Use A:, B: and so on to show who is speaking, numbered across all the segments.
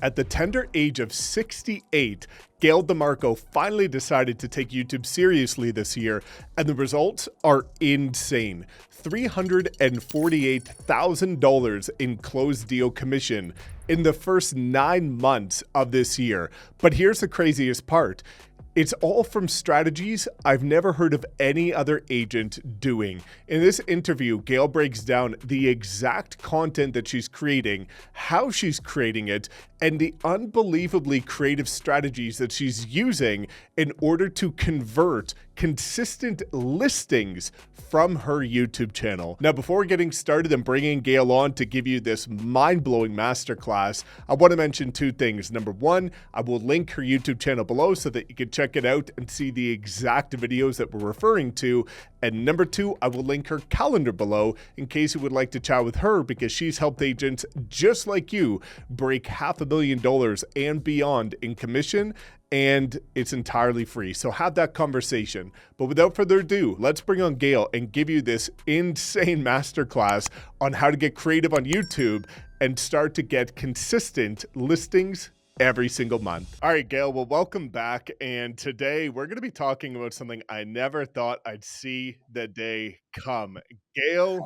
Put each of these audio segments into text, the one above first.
A: At the tender age of 68, Gail DeMarco finally decided to take YouTube seriously this year, and the results are insane. $348,000 in closed deal commission in the first 9 months of this year. But here's the craziest part. It's all from strategies I've never heard of any other agent doing. In this interview, Gail breaks down the exact content that she's creating, how she's creating it, and the unbelievably creative strategies that she's using in order to convert consistent listings from her YouTube channel. Now, before getting started and bringing Gail on to give you this mind-blowing masterclass, I want to mention two things. Number one, I will link her YouTube channel below so that you can check it out and see the exact videos that we're referring to. And number two, I will link her calendar below in case you would like to chat with her, because she's helped agents just like you break $500,000 and beyond in commission, and it's entirely free. So have that conversation. But without further ado, let's bring on Gail and give you this insane masterclass on how to get creative on YouTube and start to get consistent listings every single month. All right, Gail, well, welcome back. And today we're going to be talking about something I never thought I'd see the day come. Gail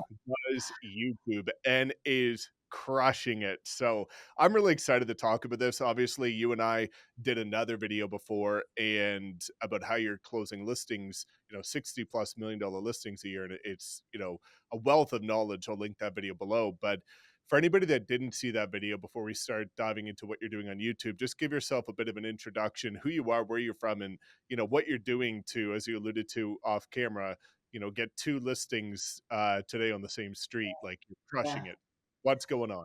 A: does YouTube and is crushing it. So I'm really excited to talk about this. Obviously, you and I did another video before and about how you're closing listings, $60+ million listings a year. And it's, a wealth of knowledge. I'll link that video below. But for anybody that didn't see that video, before we start diving into what you're doing on YouTube, just give yourself a bit of an introduction, who you are, where you're from, and what you're doing to, as you alluded to off camera, get two listings today on the same street. Like, you're crushing
B: Yeah.
A: it. What's going on?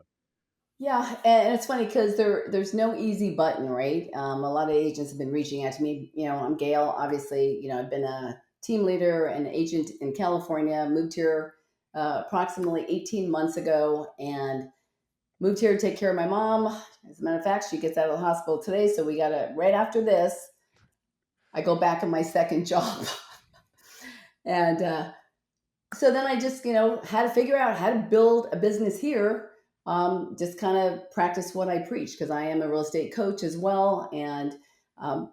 B: Yeah. And it's funny because there's no easy button, right? A lot of agents have been reaching out to me. I'm Gail. Obviously, I've been a team leader and agent in California, moved here approximately 18 months ago and moved here to take care of my mom. As a matter of fact, she gets out of the hospital today. So we got to, right after this, I go back on my second job. and so then I just, had to figure out how to build a business here. Just kind of practice what I preach because I am a real estate coach as well. And um,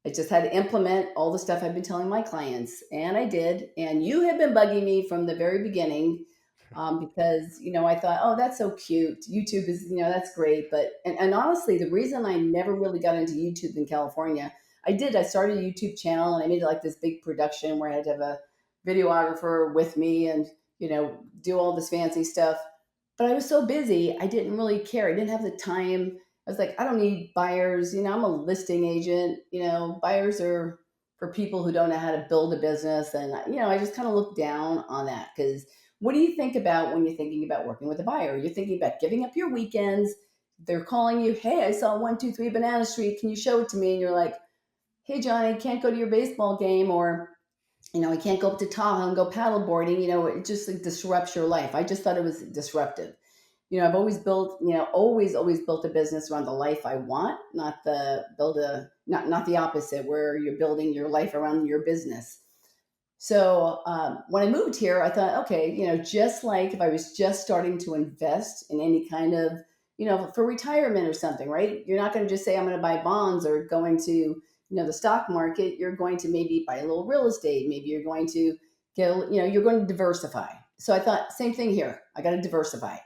B: I just had to implement all the stuff I've been telling my clients. And I did. And you have been bugging me from the very beginning because, I thought, oh, that's so cute. YouTube is, that's great. And honestly, the reason I never really got into YouTube in California, I started a YouTube channel and I made it like this big production where I had to have a videographer with me and, do all this fancy stuff. But I was so busy, I didn't really care. I didn't have the time. I was like, I don't need buyers. I'm a listing agent. Buyers are for people who don't know how to build a business. And, I just kind of look down on that because what do you think about when you're thinking about working with a buyer? You're thinking about giving up your weekends. They're calling you, hey, I saw 123 Banana Street. Can you show it to me? And you're like, hey, Johnny, can't go to your baseball game, or I can't go up to Tahoe and go paddleboarding. It just like disrupts your life. I just thought it was disruptive. I've always built, always built a business around the life I want, not the opposite, where you're building your life around your business. So when I moved here, I thought, okay, just like if I was just starting to invest in any kind of, for retirement or something, right? You're not going to just say, I'm going to buy bonds or go into, the stock market. You're going to maybe buy a little real estate. Maybe you're going to you're going to diversify. So I thought, same thing here. I got to diversify.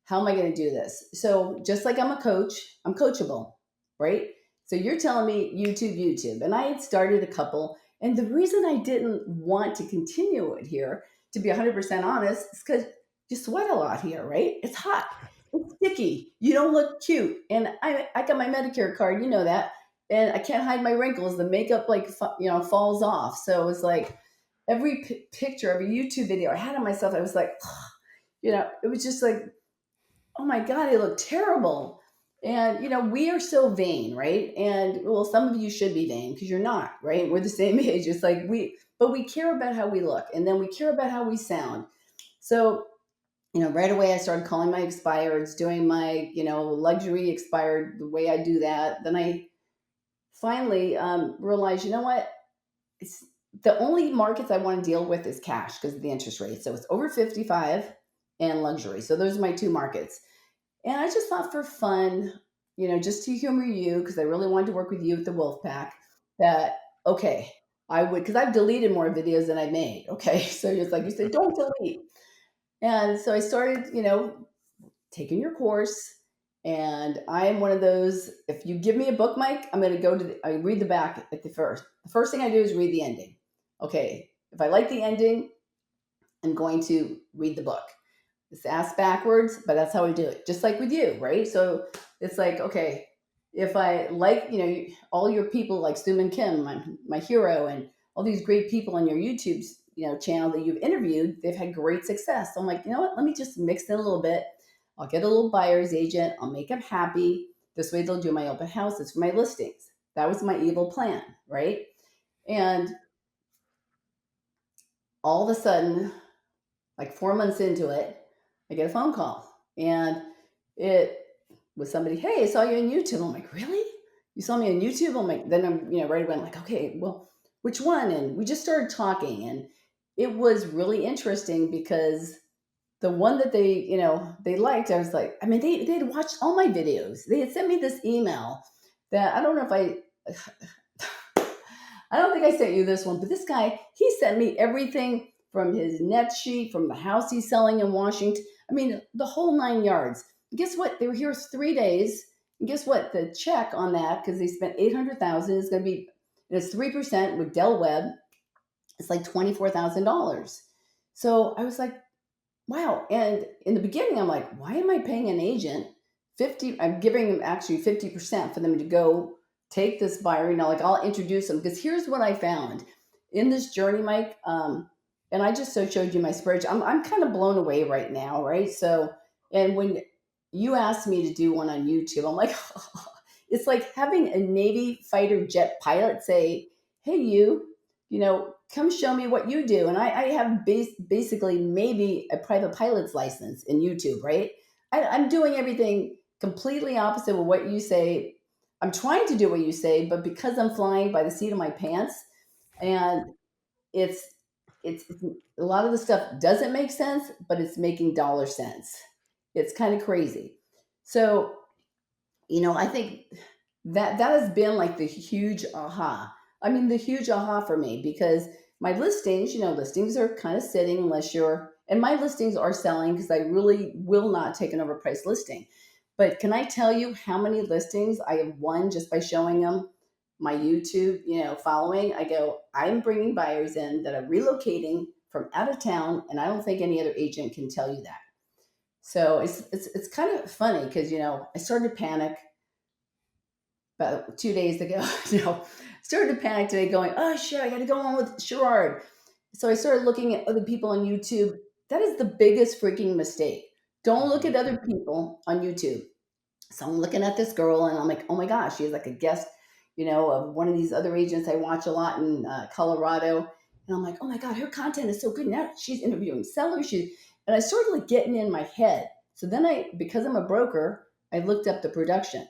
B: How am I going to do this? So just like I'm a coach, I'm coachable, right? So you're telling me YouTube. And I had started a couple. And the reason I didn't want to continue it here, to be 100% honest, is because you sweat a lot here, right? It's hot. It's sticky. You don't look cute. And I got my Medicare card, you know that. And I can't hide my wrinkles. The makeup falls off. So it was like every picture, every YouTube video I had of myself, I was like, it was just like, oh my God, I look terrible. And, we are so vain, right? And well, some of you should be vain because you're not, right? We're the same age. It's like but we care about how we look and then we care about how we sound. So, right away I started calling my expireds, doing my, luxury expired, the way I do that. Then I finally realized, you know what? It's the only markets I want to deal with is cash because of the interest rate. So it's over 55 and luxury. So those are my two markets. And I just thought for fun, just to humor you, because I really wanted to work with you at the Wolf Pack, that, okay, I would, because I've deleted more videos than I made. Okay. So it's like you said, don't delete. And so I started, taking your course. And I am one of those, if you give me a book, Mike, I'm going to go to I read the back at the first. The first thing I do is read the ending. Okay. If I like the ending, I'm going to read the book. It's asked backwards, but that's how I do it. Just like with you, right? So it's like, okay, if I like, all your people like Stu Kim, my hero, and all these great people on your YouTube, channel that you've interviewed, they've had great success. So I'm like, you know what? Let me just mix in a little bit. I'll get a little buyer's agent. I'll make them happy. This way they'll do my open houses for my listings. That was my evil plan, right? And all of a sudden, like 4 months into it, I get a phone call, and it was somebody, hey, I saw you on YouTube. I'm like, really? You saw me on YouTube? I'm like, then I'm, right away, I'm like, okay, well, which one? And we just started talking, and it was really interesting because the one that they liked, I was like, I mean, they'd watched all my videos. They had sent me this email that I don't know if I don't think I sent you this one, but this guy, he sent me everything from his net sheet, from the house he's selling in Washington. I mean, the whole 9 yards. Guess what? They were here 3 days. And guess what? The check on that, because they spent 800,000, is going to be, it's 3% with Del Webb. It's like $24,000. So I was like, wow. And in the beginning, I'm like, why am I paying an agent 50? I'm giving them actually 50% for them to go take this buyer. Like I'll introduce them, because here's what I found in this journey, Mike. And I just showed you my spreadsheet. I'm kind of blown away right now, right? So, and when you asked me to do one on YouTube, I'm like, it's like having a Navy fighter jet pilot say, hey, come show me what you do. And I have basically maybe a private pilot's license in YouTube, right? I'm doing everything completely opposite of what you say. I'm trying to do what you say, but because I'm flying by the seat of my pants, and it's it's a lot of the stuff doesn't make sense, but it's making dollar sense. It's kind of crazy. So, I think that has been like the huge aha. I mean, the huge aha for me, because my listings, listings are kind of sitting unless and my listings are selling because I really will not take an overpriced listing. But can I tell you how many listings I have won just by showing them my YouTube, following? I go, I'm bringing buyers in that are relocating from out of town, and I don't think any other agent can tell you that. So it's kind of funny because I started to panic about 2 days ago. Started to panic today, going, oh shit, I got to go on with Sherrard. So I started looking at other people on YouTube. That is the biggest freaking mistake. Don't look at other people on YouTube. So I'm looking at this girl, and I'm like, oh my gosh, she's like a guest, of one of these other agents I watch a lot in Colorado. And I'm like, oh my God, her content is so good. Now she's interviewing sellers. And I started like getting in my head. So then because I'm a broker, I looked up the production.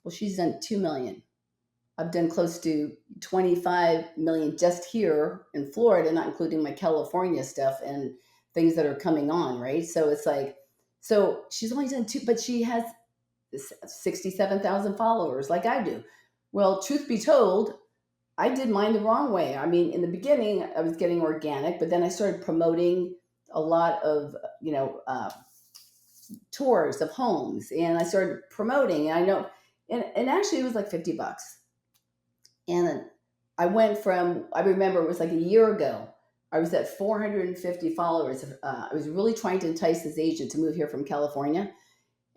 B: Well, she's done 2 million. I've done close to 25 million just here in Florida, not including my California stuff and things that are coming on, right? So it's like, so she's only done two, but she has 67,000 followers like I do. Well, truth be told, I did mine the wrong way. I mean, in the beginning, I was getting organic, but then I started promoting a lot of, tours of homes, and I started promoting. And I know, and actually, it was like $50. And I went from, I remember it was like a year ago, I was at 450 followers. I was really trying to entice this agent to move here from California.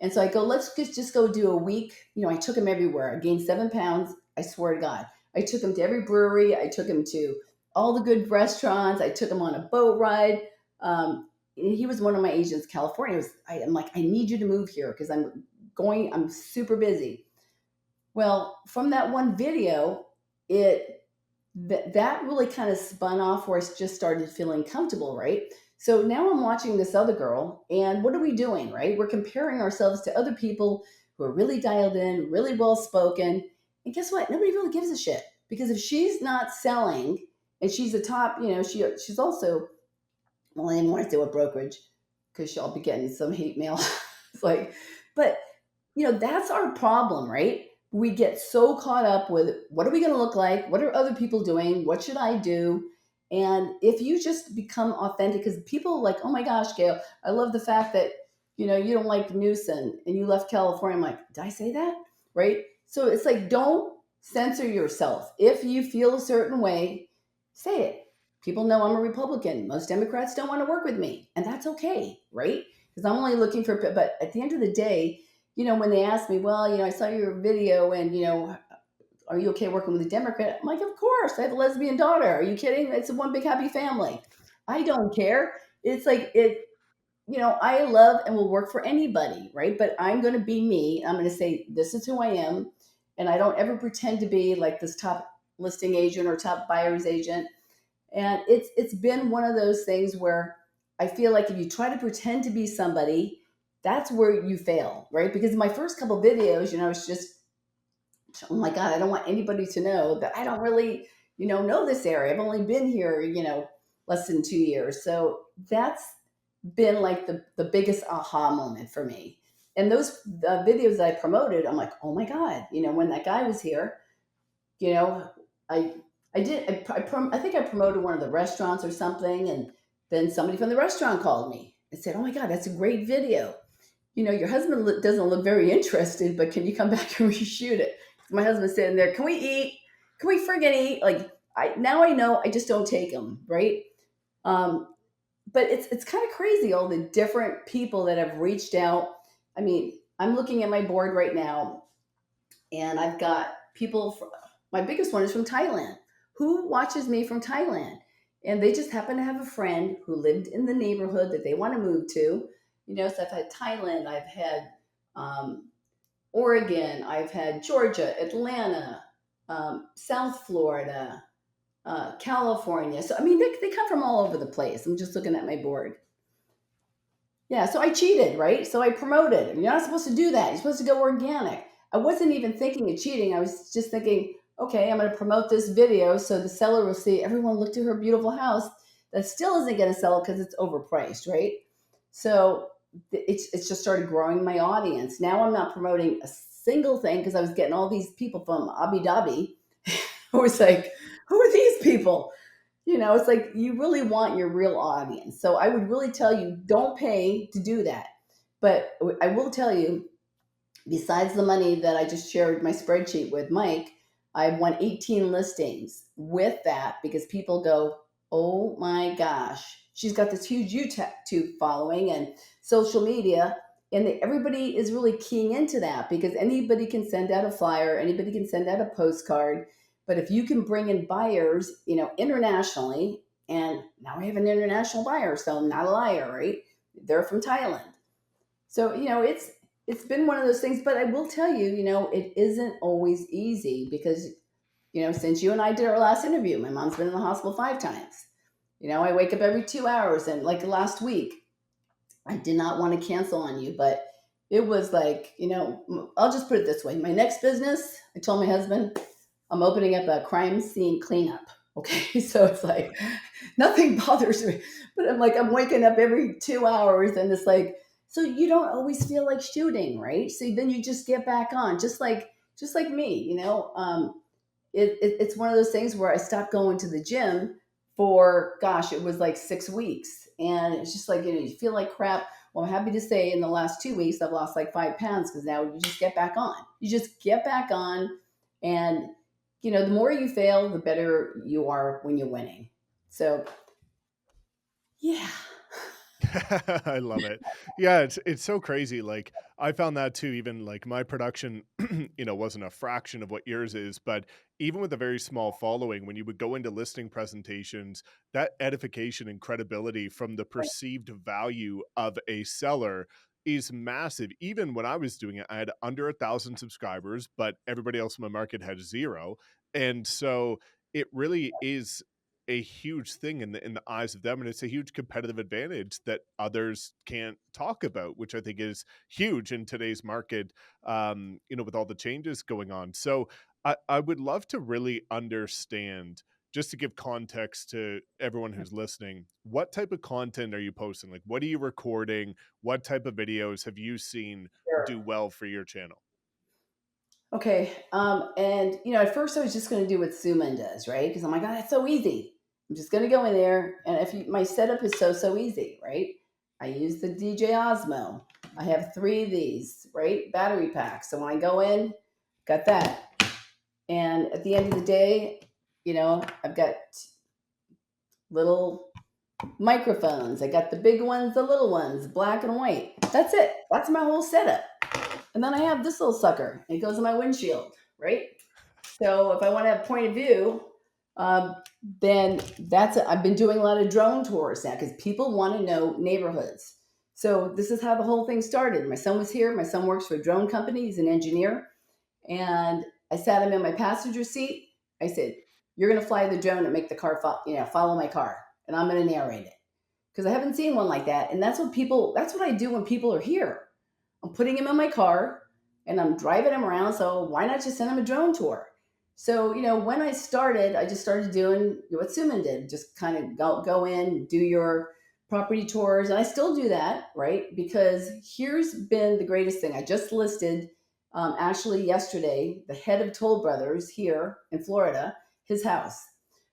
B: And so I go, let's just go do a week. I took him everywhere. I gained 7 pounds. I swear to God. I took him to every brewery. I took him to all the good restaurants. I took him on a boat ride. He was one of my agents in California. I'm like, I need you to move here because I'm super busy. Well, from that one video, that really kind of spun off where I just started feeling comfortable, right? So now I'm watching this other girl, and what are we doing, right? We're comparing ourselves to other people who are really dialed in, really well spoken. And guess what? Nobody really gives a shit, because if she's not selling and she's a top, she's also, well, I didn't want to do a brokerage because she'll be getting some hate mail. It's like, but that's our problem, right? We get so caught up with what are we going to look like? What are other people doing? What should I do? And if you just become authentic, because people are like, oh my gosh, Gail, I love the fact that, you don't like Newsom and you left California. I'm like, did I say that? Right? So it's like, don't censor yourself. If you feel a certain way, say it. People know I'm a Republican. Most Democrats don't want to work with me, and that's okay, right? Because I'm only looking for, but at the end of the day, when they ask me, well, I saw your video and, are you okay working with a Democrat? I'm like, of course. I have a lesbian daughter. Are you kidding? It's a one big happy family. I don't care. It's like I love and will work for anybody, right? But I'm going to be me. I'm going to say, this is who I am. And I don't ever pretend to be like this top listing agent or top buyer's agent. And it's been one of those things where I feel like if you try to pretend to be somebody, that's where you fail, right? Because in my first couple videos, it's just, oh my God, I don't want anybody to know that I don't really, know this area. I've only been here, less than 2 years. So that's been like the biggest aha moment for me. And those videos that I promoted, I'm like, oh my God, when that guy was here, you know, I I think I promoted one of the restaurants or something, and then somebody from the restaurant called me and said, "Oh my God, that's a great video. Your husband doesn't look very interested, but can you come back and reshoot it?" My husband's sitting there. Can we eat? Can we friggin' eat? Like I know I just don't take them, right? Um, but it's kind of crazy all the different people that have reached out. I mean, I'm looking at my board right now and I've got people from, my biggest one is from Thailand. Who watches me from Thailand? And they just happen to have a friend who lived in the neighborhood that they want to move to. So I've had Thailand, I've had um, Oregon, I've had Georgia, Atlanta, South Florida, California. So, I mean, they come from all over the place. I'm just looking at my board. Yeah, so I cheated, right? So I promoted. And you're not supposed to do that. You're supposed to go organic. I wasn't even thinking of cheating. I was just thinking, okay, I'm going to promote this video so the seller will see everyone looked at her beautiful house. That still isn't going to sell because it's overpriced, right? So it's just started growing my audience. Now I'm not promoting a single thing because I was getting all these people from Abu Dhabi who was like, who are these people? It's like you really want your real audience. So I would really tell you, don't pay to do that. But I will tell you, besides the money that I just shared my spreadsheet with Mike, I've won 18 listings with that because people go, oh my gosh, she's got this huge YouTube following and social media. And everybody is really keying into that because anybody can send out a flyer, anybody can send out a postcard. But if you can bring in buyers, internationally, and now I have an international buyer, so I'm not a liar, right? They're from Thailand. So, it's been one of those things, but I will tell you, it isn't always easy because, since you and I did our last interview, my mom's been in the hospital 5 times. I wake up every 2 hours and like last week, I did not want to cancel on you, but it was like, I'll just put it this way. My next business, I told my husband, I'm opening up a crime scene cleanup. Okay. So it's like nothing bothers me. But I'm waking up every 2 hours and it's like, so you don't always feel like shooting, right? So then you just get back on, just like me, it's one of those things where I stopped going to the gym for, gosh, it was like 6 weeks. And it's just like, you feel like crap. Well, I'm happy to say in the last 2 weeks, I've lost like 5 pounds because now you just get back on. You just get back on. And, the more you fail, the better you are when you're winning. So, yeah.
A: I love it. Yeah, it's so crazy. Like I found that too. Even like my production, wasn't a fraction of what yours is, but even with a very small following, when you would go into listing presentations, that edification and credibility from the perceived value of a seller is massive. Even when I was doing it, I had under 1,000 subscribers, but everybody else in my market had zero, and so it really is a huge thing in the eyes of them, and it's a huge competitive advantage that others can't talk about, which I think is huge in today's market, with all the changes going on. So I would love to really understand, just to give context to everyone who's listening, what type of content are you posting? Like, what are you recording? What type of videos have you seen
B: Sure.
A: do well for your channel?
B: Okay. And at first I was just going to do what Suman does, right? Because I'm like, oh, that's so easy. I'm just going to go in there, and my setup is so easy, right? I use the DJ Osmo. I have three of these, right? Battery packs. So when I go in, got that. And at the end of the day, I've got little microphones. I got the big ones, the little ones, black and white. That's it. That's my whole setup. And then I have this little sucker. It goes in my windshield, right? So if I want to have point of view, um, then that's it. I've been doing a lot of drone tours now because people want to know neighborhoods. So this is how the whole thing started. My son was here. My son works for a drone company. He's an engineer. And I sat him in my passenger seat. I said, "You're going to fly the drone and make the car follow my car, and I'm going to narrate it because I haven't seen one like that." And that's what I do when people are here. I'm putting him in my car and I'm driving him around. So why not just send him a drone tour? So, when I started, I just started doing what Suman did, just kind of go in, do your property tours. And I still do that, right? Because here's been the greatest thing. I just listed, actually yesterday, the head of Toll Brothers here in Florida, his house.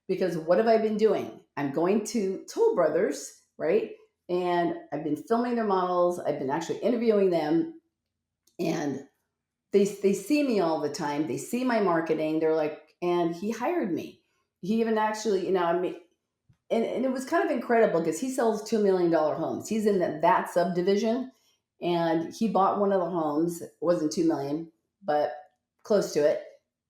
B: Because what have I been doing? I'm going to Toll Brothers, right? And I've been filming their models. I've been actually interviewing them, and they see me all the time. They see my marketing. They're like, and he hired me. He even actually, I mean, and it was kind of incredible because he sells $2 million homes. He's in that subdivision, and he bought one of the homes. It wasn't 2 million, but close to it.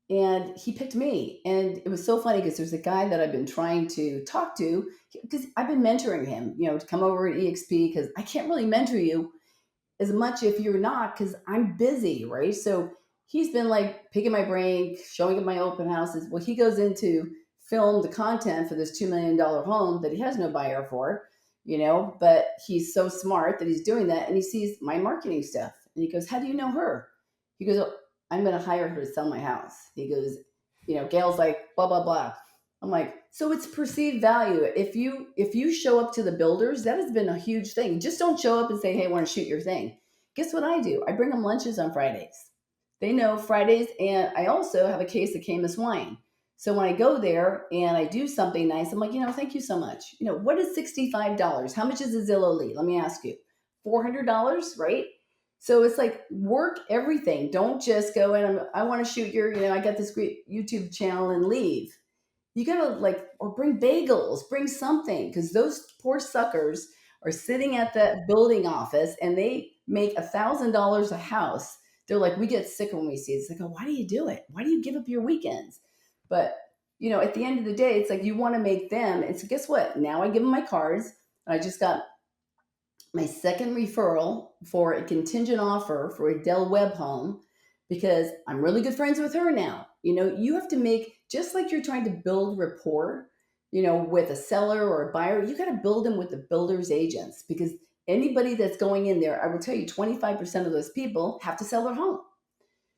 B: And he picked me, and it was so funny because there's a guy that I've been trying to talk to because I've been mentoring him, to come over at EXP because I can't really mentor you as much if you're not because I'm busy, right? So he's been like picking my brain, showing up my open houses. Well, he goes into film the content for this $2 million home that he has no buyer for, but he's so smart that he's doing that, and he sees my marketing stuff and he goes, "How do you know her?" He goes, "Oh, I'm going to hire her to sell my house." He goes, Gail's like, blah, blah, blah. I'm like, so it's perceived value. If you show up to the builders, that has been a huge thing. Just don't show up and say, "Hey, I want to shoot your thing." Guess what I do? I bring them lunches on Fridays. They know Fridays, and I also have a case of Camus wine. So when I go there and I do something nice, I'm like, "Thank you so much." What is $65? How much is a Zillow lead? Let me ask you. $400, right? So it's like work everything. Don't just go in. I want to shoot I got this great YouTube channel and leave. You gotta or bring bagels, bring something, because those poor suckers are sitting at that building office and they make $1,000 a house. They're like, we get sick when we see it. It's like, oh, why do you do it? Why do you give up your weekends? But at the end of the day, it's like you want to make them. And so guess what? Now I give them my cards. I just got my second referral for a contingent offer for a Dell Web home because I'm really good friends with her now. You have to make, just like you're trying to build rapport, with a seller or a buyer, you got to build them with the builder's agents because anybody that's going in there, I will tell you 25% of those people have to sell their home.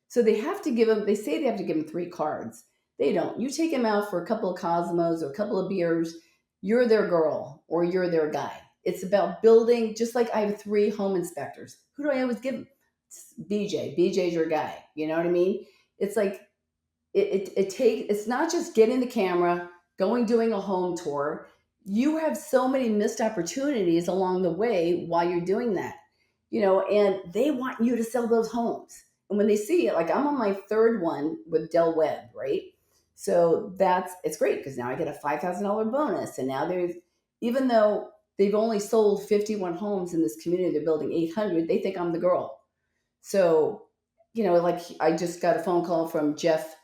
B: So they have to give them, they say they have to give them three cards. They don't. You take them out for a couple of Cosmos or a couple of beers, you're their girl or you're their guy. It's about building, just like I have three home inspectors. Who do I always give? BJ. BJ's your guy. You know what I mean? It's like it's not just getting the camera, doing a home tour. You have so many missed opportunities along the way while you're doing that. And they want you to sell those homes. And when they see it, like I'm on my third one with Del Webb, right? So it's great because now I get a $5,000 bonus. And now even though they've only sold 51 homes in this community, they're building 800, they think I'm the girl. So, like I just got a phone call from Jeff,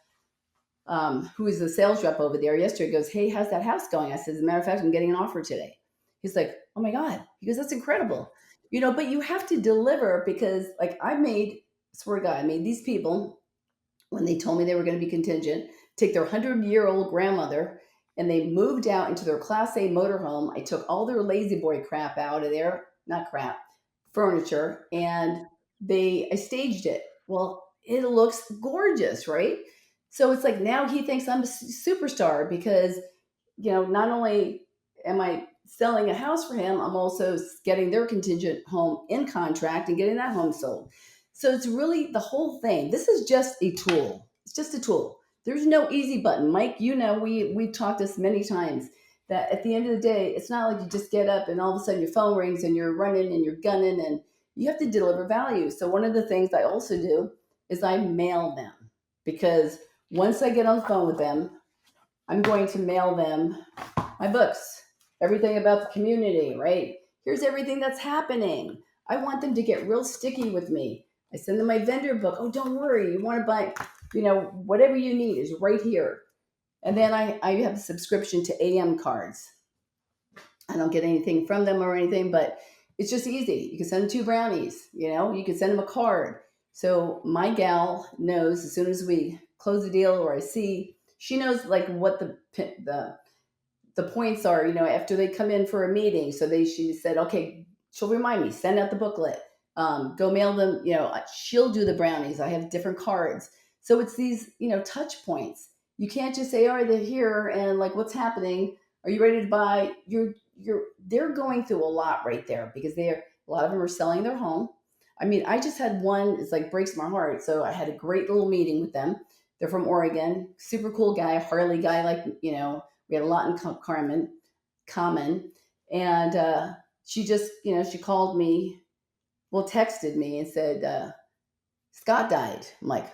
B: who is the sales rep over there yesterday. He goes, "Hey, how's that house going?" I said, "As a matter of fact, I'm getting an offer today." He's like, "Oh my God." He goes, "That's incredible." But you have to deliver because swear to God, I made these people, when they told me they were going to be contingent, take their 100-year-old grandmother and they moved out into their Class A motorhome. I took all their lazy boy crap out of there, not crap, furniture, and I staged it. Well, it looks gorgeous, right? So it's like now he thinks I'm a superstar because not only am I selling a house for him, I'm also getting their contingent home in contract and getting that home sold. So it's really the whole thing. This is just a tool. It's just a tool. There's no easy button. Mike, we've talked this many times that at the end of the day, it's not like you just get up and all of a sudden your phone rings and you're running and you're gunning, and you have to deliver value. So one of the things I also do is I mail them, because once I get on the phone with them, I'm going to mail them my books, everything about the community, right? Here's everything that's happening. I want them to get real sticky with me. I send them my vendor book. Oh, don't worry. You want to buy, whatever you need is right here. And then I have a subscription to AM cards. I don't get anything from them or anything, but it's just easy. You can send them two brownies, you can send them a card. So my gal knows as soon as we close the deal, or I see, she knows like what the points are, after they come in for a meeting. So she said, okay, she'll remind me, send out the booklet, go mail them, she'll do the brownies. I have different cards. So it's these, touch points. You can't just say, all right, they're here and like, what's happening? Are you ready to buy? They're going through a lot right there, because a lot of them are selling their home. I mean, I just had one, it's like breaks my heart. So I had a great little meeting with them. They're from Oregon, super cool guy, Harley guy, like, we had a lot in common. And she just, she called me, texted me and said, Scott died. I'm like,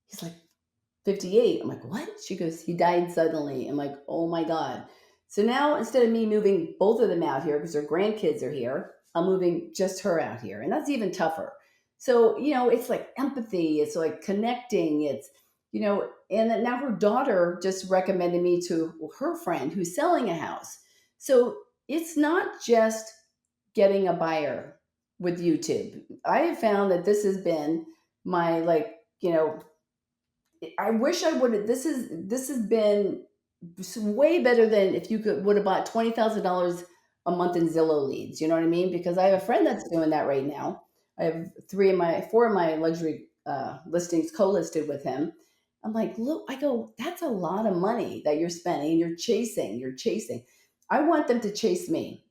B: he's like 58. I'm like, what? She goes, he died suddenly. I'm like, oh my God. So now instead of me moving both of them out here because their grandkids are here, I'm moving just her out here. And that's even tougher. So, it's like empathy. It's like connecting. And then now her daughter just recommended me to her friend who's selling a house. So it's not just getting a buyer with YouTube. I have found that this has been my, like, I wish I would have. This has been way better than if you would have bought $20,000 a month in Zillow leads. You know what I mean? Because I have a friend that's doing that right now. I have four of my luxury listings co-listed with him. I'm like, look, I go, that's a lot of money that you're spending. You're chasing. I want them to chase me.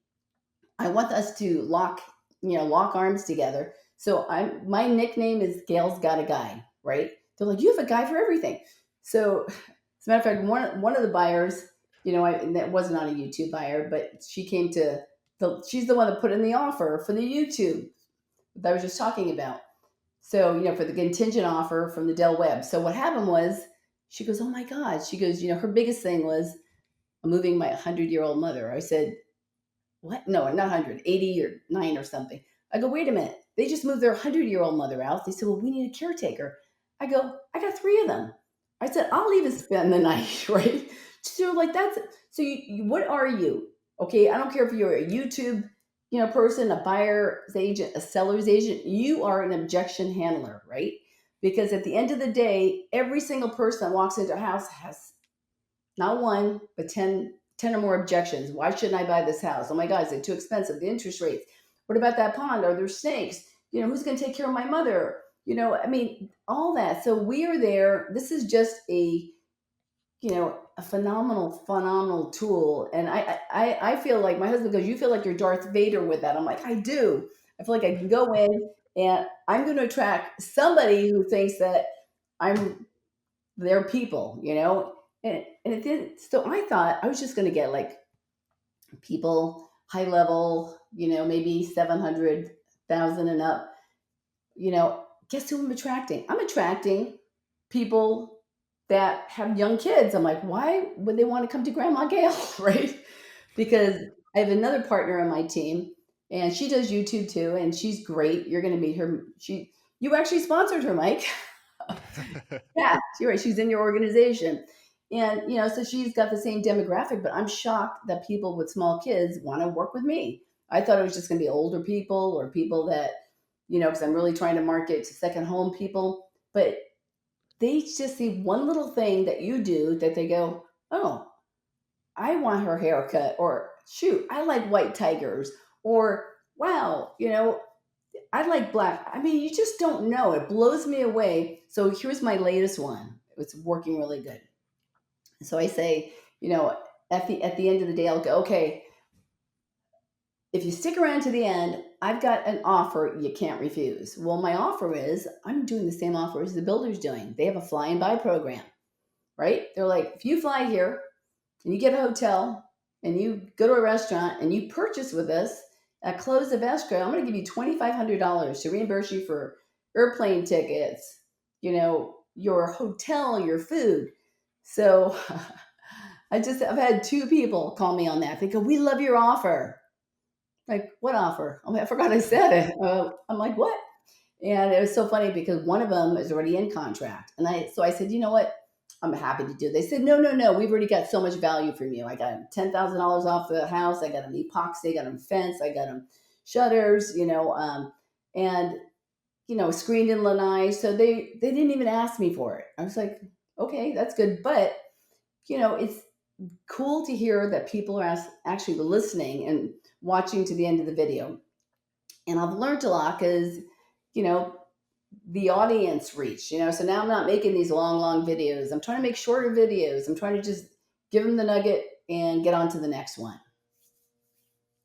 B: I want us to lock arms together. So my nickname is Gail's Got a Guy, right? They're like, you have a guy for everything. So as a matter of fact, one of the buyers, and that was not a YouTube buyer, but she came she's the one that put in the offer for the YouTube that I was just talking about. So, for the contingent offer from the Dell Web. So what happened was, she goes, oh my God. She goes, her biggest thing was, I'm moving my 100-year-old mother. I said, what? No, not 100, 80 or 9 or something. I go, wait a minute. They just moved their 100-year-old mother out. They said, well, we need a caretaker. I go, I got 3 of them. I said, I'll even spend the night, right? So like that's it. So what are you? Okay, I don't care if you're a YouTube, person, a buyer's agent, a seller's agent. You are an objection handler, right? Because at the end of the day, every single person that walks into a house has not one, but 10 or more objections. Why shouldn't I buy this house? Oh my God, is it too expensive? The interest rates. What about that pond? Are there snakes? Who's going to take care of my mother? I mean, all that. So we are there. This is just a phenomenal tool. And I feel like, my husband goes, you feel like you're Darth Vader with that. I'm like, I do. I feel like I can go in and I'm going to attract somebody who thinks that I'm their people, and it didn't. So I thought I was just going to get like people high level, maybe 700,000 and up. Guess who I'm attracting? I'm attracting people that have young kids. I'm like, why would they want to come to Grandma Gail, right? Because I have another partner on my team, and she does YouTube too, and she's great. You're going to meet her. You actually sponsored her, Mike. Yeah, you're right. She's in your organization. And, so she's got the same demographic, but I'm shocked that people with small kids want to work with me. I thought it was just going to be older people or people that, because I'm really trying to market to second home people. But they just see one little thing that you do that they go, oh, I want her haircut, or shoot, I like white tigers, or wow, I like black. I mean, you just don't know. It blows me away. So here's my latest one. It's working really good. So I say, at the end of the day, I'll go, okay, if you stick around to the end, I've got an offer you can't refuse. Well, my offer is I'm doing the same offer as the builder's doing. They have a fly and buy program, right? They're like, if you fly here and you get a hotel and you go to a restaurant and you purchase with us at close of escrow, I'm going to give you $2,500 to reimburse you for airplane tickets, your hotel, your food. So I've had two people call me on that. They go, we love your offer. Like, what offer? Oh, I forgot I said it. I'm like, what? And it was so funny because one of them is already in contract. So I said, you know what? I'm happy to do. They said, no, no, no. We've already got so much value from you. I got him $10,000 off the house. I got him epoxy. I got him fence. I got him shutters. And screened in lanai. So they didn't even ask me for it. I was like, okay, that's good. But it's cool to hear that people are actually listening and watching to the end of the video. And I've learned a lot because you know the audience reach, so now I'm not making these long videos. I'm trying to make shorter videos. I'm trying to just give them the nugget and get on to the next one.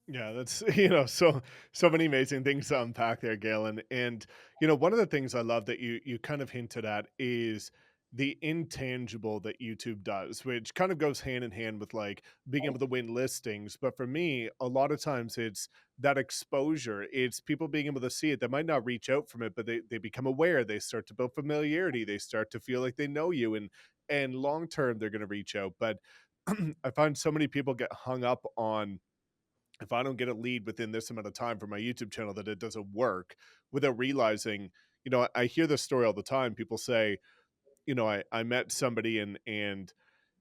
A: Yeah, that's so many amazing things to unpack there, Galen. And one of the things I love that you kind of hinted at is the intangible that YouTube does, which kind of goes hand in hand with like being able to win listings. But for me, a lot of times it's that exposure. It's people being able to see it. They might not reach out from it, but they become aware. They start to build familiarity. They start to feel like they know you, and long term they're going to reach out. But I find so many people get hung up on, if I don't get a lead within this amount of time for my YouTube channel, that it doesn't work, without realizing, I hear this story all the time. People say, I met somebody and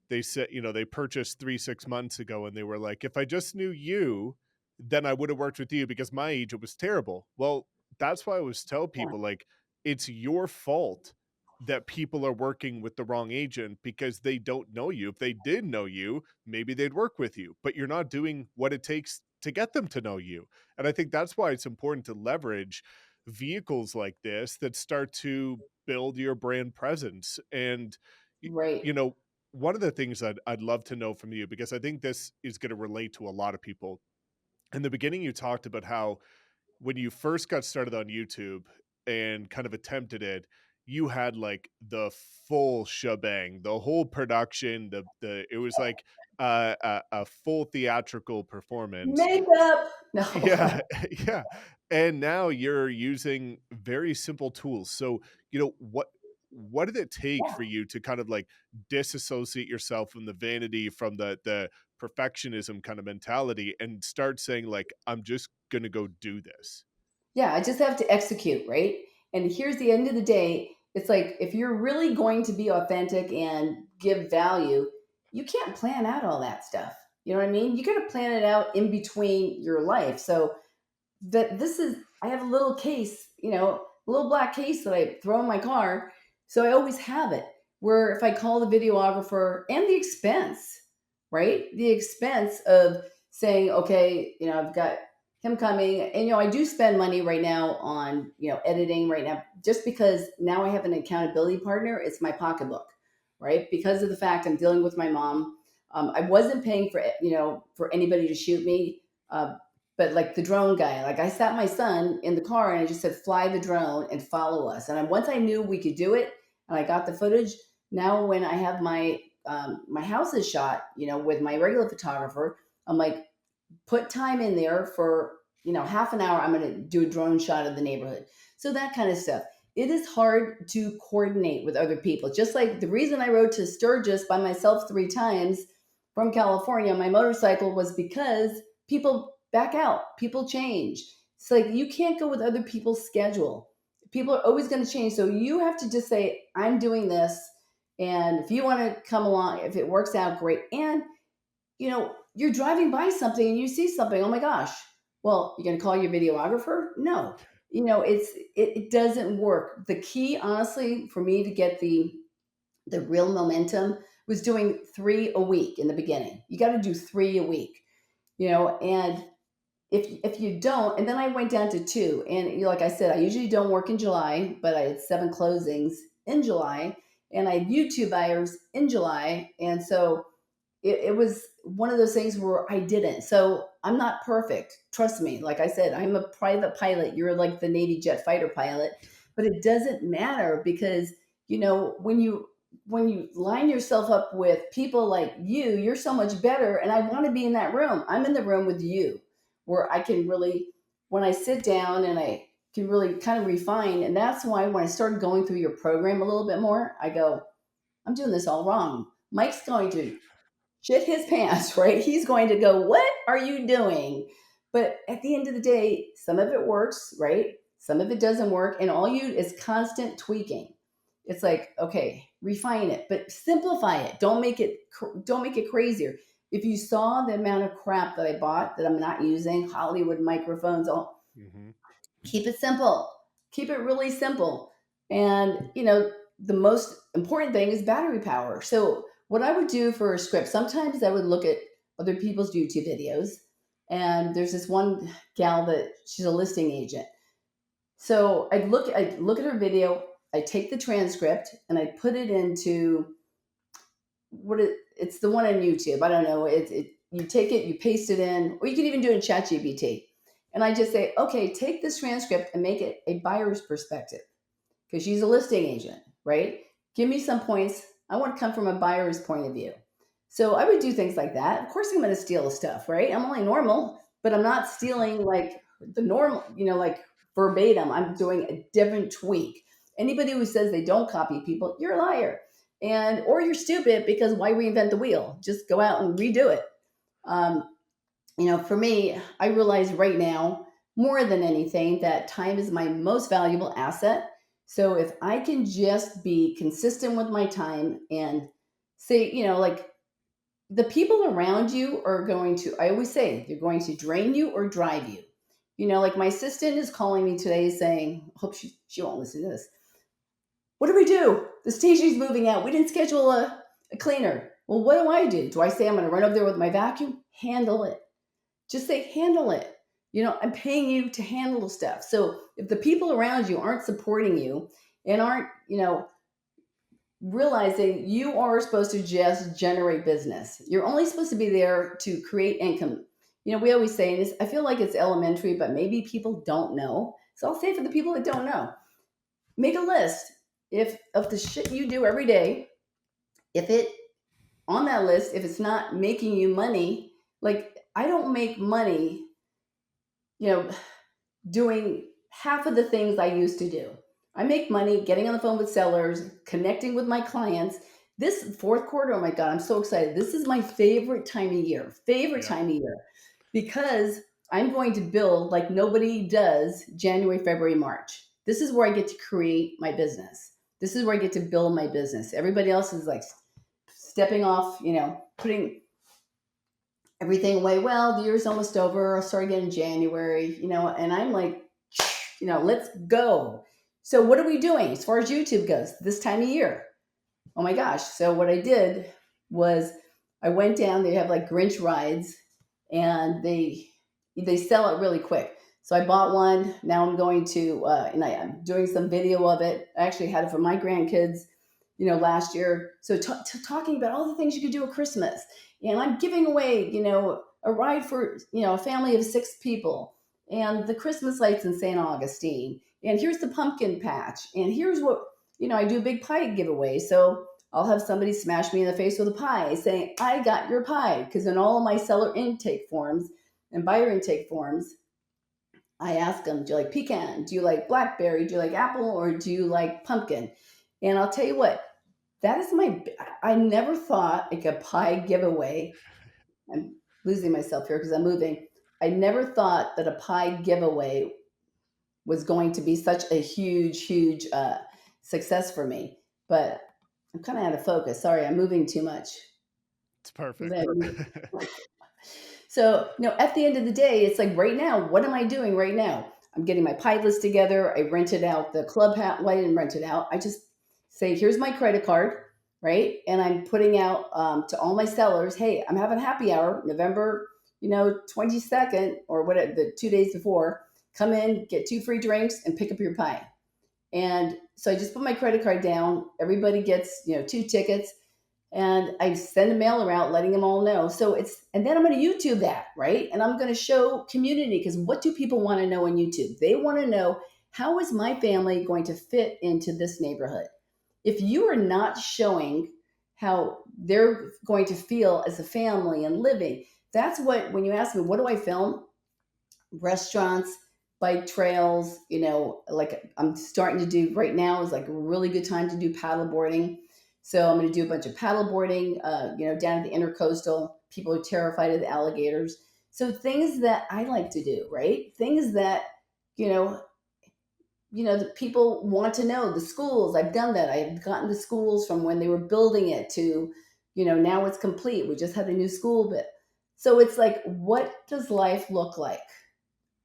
A: they said, they purchased 6 months ago and they were like, if I just knew you, then I would have worked with you because my agent was terrible. Well, that's why I always tell
B: Yeah,
A: people, like, it's your fault that people are working with the wrong agent because they don't know you. If they did know you, maybe they'd work with you, but you're not doing what it takes to get them to know you. And I think that's why it's important to leverage vehicles like this that start to build your brand presence. And, y-
B: right.
A: you know, one of the things I'd love to know from you, because I think this is going to relate to a lot of people. In the beginning, you talked about how when you first got started on YouTube and kind of attempted it, you had like the full shebang, the whole production, the it was like a full theatrical performance.
B: Makeup. No.
A: Yeah, yeah. And now you're using very simple tools. So, what did it take for you to kind of like disassociate yourself from the vanity, from the perfectionism kind of mentality, and start saying like, I'm just gonna go do this?
B: Yeah, I just have to execute, right? And here's the end of the day. It's like if you're really going to be authentic and give value, you can't plan out all that stuff. You know what I mean? You got to plan it out in between your life. So that this is, I have a little case, a little black case that I throw in my car. So I always have it where if I call the videographer, and the expense, right? The expense of saying, okay, I've got him coming, and I do spend money right now on editing right now, just because now I have an accountability partner. It's my pocketbook, right? Because of the fact I'm dealing with my mom. I wasn't paying for anybody to shoot me. But like the drone guy, like I sat my son in the car and I just said, fly the drone and follow us. And once I knew we could do it and I got the footage, now when I have my houses shot, with my regular photographer, I'm like, put time in there for, half an hour. I'm going to do a drone shot of the neighborhood. So that kind of stuff. It is hard to coordinate with other people. Just like the reason I rode to Sturgis by myself 3 times from California on my motorcycle was because people back out, people change. It's like you can't go with other people's schedule. People are always going to change. So you have to just say, I'm doing this. And if you want to come along, if it works out, great. And you're driving by something and you see something, oh my gosh, well, you're going to call your videographer? No. It doesn't work. The key, honestly, for me to get the real momentum was doing 3 a week in the beginning. You got to do 3 a week, and if you don't, and then I went down to 2, and like I said, I usually don't work in July, but I had 7 closings in July, and I had YouTube buyers in July, and so it was one of those things where I didn't. So I'm not perfect. Trust me. Like I said, I'm a private pilot. You're like the Navy jet fighter pilot, but it doesn't matter because, when you line yourself up with people like you're so much better. And I want to be in that room. I'm in the room with you where I can really, when I sit down and I can really kind of refine. And that's why when I started going through your program a little bit more, I go, I'm doing this all wrong. Mike's going to shit his pants, right? He's going to go, what are you doing? But at the end of the day, some of it works, right? Some of it doesn't work. And all you is constant tweaking. It's like, okay, refine it, but simplify it. Don't make it crazier. If you saw the amount of crap that I bought that I'm not using, Hollywood microphones, all
A: Hmm.
B: keep it simple. Keep it really simple. And, the most important thing is battery power. So, what I would do for a script, sometimes I would look at other people's YouTube videos. And there's this one gal that she's a listing agent. So I'd look at her video, I take the transcript and I put it into it's the one on YouTube. I don't know. You take it, you paste it in, or you can even do it in ChatGPT. And I just say, okay, take this transcript and make it a buyer's perspective because she's a listing agent, right? Give me some points. I want to come from a buyer's point of view. So I would do things like that. Of course, I'm going to steal stuff, right? I'm only normal, but I'm not stealing like the normal, like verbatim. I'm doing a different tweak. Anybody who says they don't copy people, you're a liar. And or you're stupid because why reinvent the wheel? Just go out and redo it. Um, for me, I realize right now more than anything that time is my most valuable asset. So if I can just be consistent with my time and say, like the people around you are going to, I always say, they're going to drain you or drive you. Like my assistant is calling me today saying, hope she won't listen to this. What do we do? The station's moving out. We didn't schedule a cleaner. Well, what do I do? Do I say I'm going to run over there with my vacuum? Handle it. Just say, handle it. I'm paying you to handle stuff. So if the people around you aren't supporting you and aren't, realizing you are supposed to just generate business, you're only supposed to be there to create income. We always say this, I feel like it's elementary, but maybe people don't know. So I'll say for the people that don't know, make a list if of the shit you do every day, if it on that list, if it's not making you money, like I don't make money, you know, doing half of the things I used to do. I make money getting on the phone with sellers, connecting with my clients. This fourth quarter, oh my God, I'm so excited. This is my favorite time of year,
A: Yeah.
B: because I'm going to build like nobody does January, February, March. This is where I get to create my business. This is where I get to build my business. Everybody else is like stepping off, putting everything away. Well, the year's almost over. I'll start again in January, and I'm like, let's go. So what are we doing as far as YouTube goes this time of year? Oh my gosh. So what I did was I went down, they have like Grinch rides and they sell it really quick. So I bought one. Now I'm going to, and I'm doing some video of it. I actually had it for my grandkids, last year. So talking about all the things you could do at Christmas, and I'm giving away, a ride for, a family of 6 people, and the Christmas lights in St. Augustine, and here's the pumpkin patch, and here's what, I do a big pie giveaway. So I'll have somebody smash me in the face with a pie saying, I got your pie. Because in all of my seller intake forms and buyer intake forms, I ask them, do you like pecan? Do you like blackberry? Do you like apple? Or do you like pumpkin? And I'll tell you what, that is I never thought like a pie giveaway. I'm losing myself here because I'm moving. I never thought that a pie giveaway was going to be such a huge success for me. But I'm kind of out of focus. Sorry, I'm moving too much.
A: It's perfect.
B: Then, so, at the end of the day, it's like right now, what am I doing right now? I'm getting my pie list together. I rented out the club hat. Well, I didn't rent it out. I just say, here's my credit card, right? And I'm putting out to all my sellers, hey, I'm having happy hour November, 22nd or whatever, the 2 days before. Come in, get 2 free drinks, and pick up your pie. And so I just put my credit card down. Everybody gets, 2 tickets. And I send a mailer out letting them all know. So and then I'm going to YouTube that, right? And I'm going to show community, because what do people want to know on YouTube? They want to know, how is my family going to fit into this neighborhood? If you are not showing how they're going to feel as a family and living, that's what, when you ask me, what do I film? Restaurants, bike trails, like I'm starting to do right now is like a really good time to do paddle boarding. So I'm going to do a bunch of paddle boarding, down at the intercoastal. People are terrified of the alligators. So things that I like to do, right? Things that, you know, the people want to know. The schools, I've done that. I've gotten the schools from when they were building it to, now it's complete. We just had a new school bit. So it's like, what does life look like?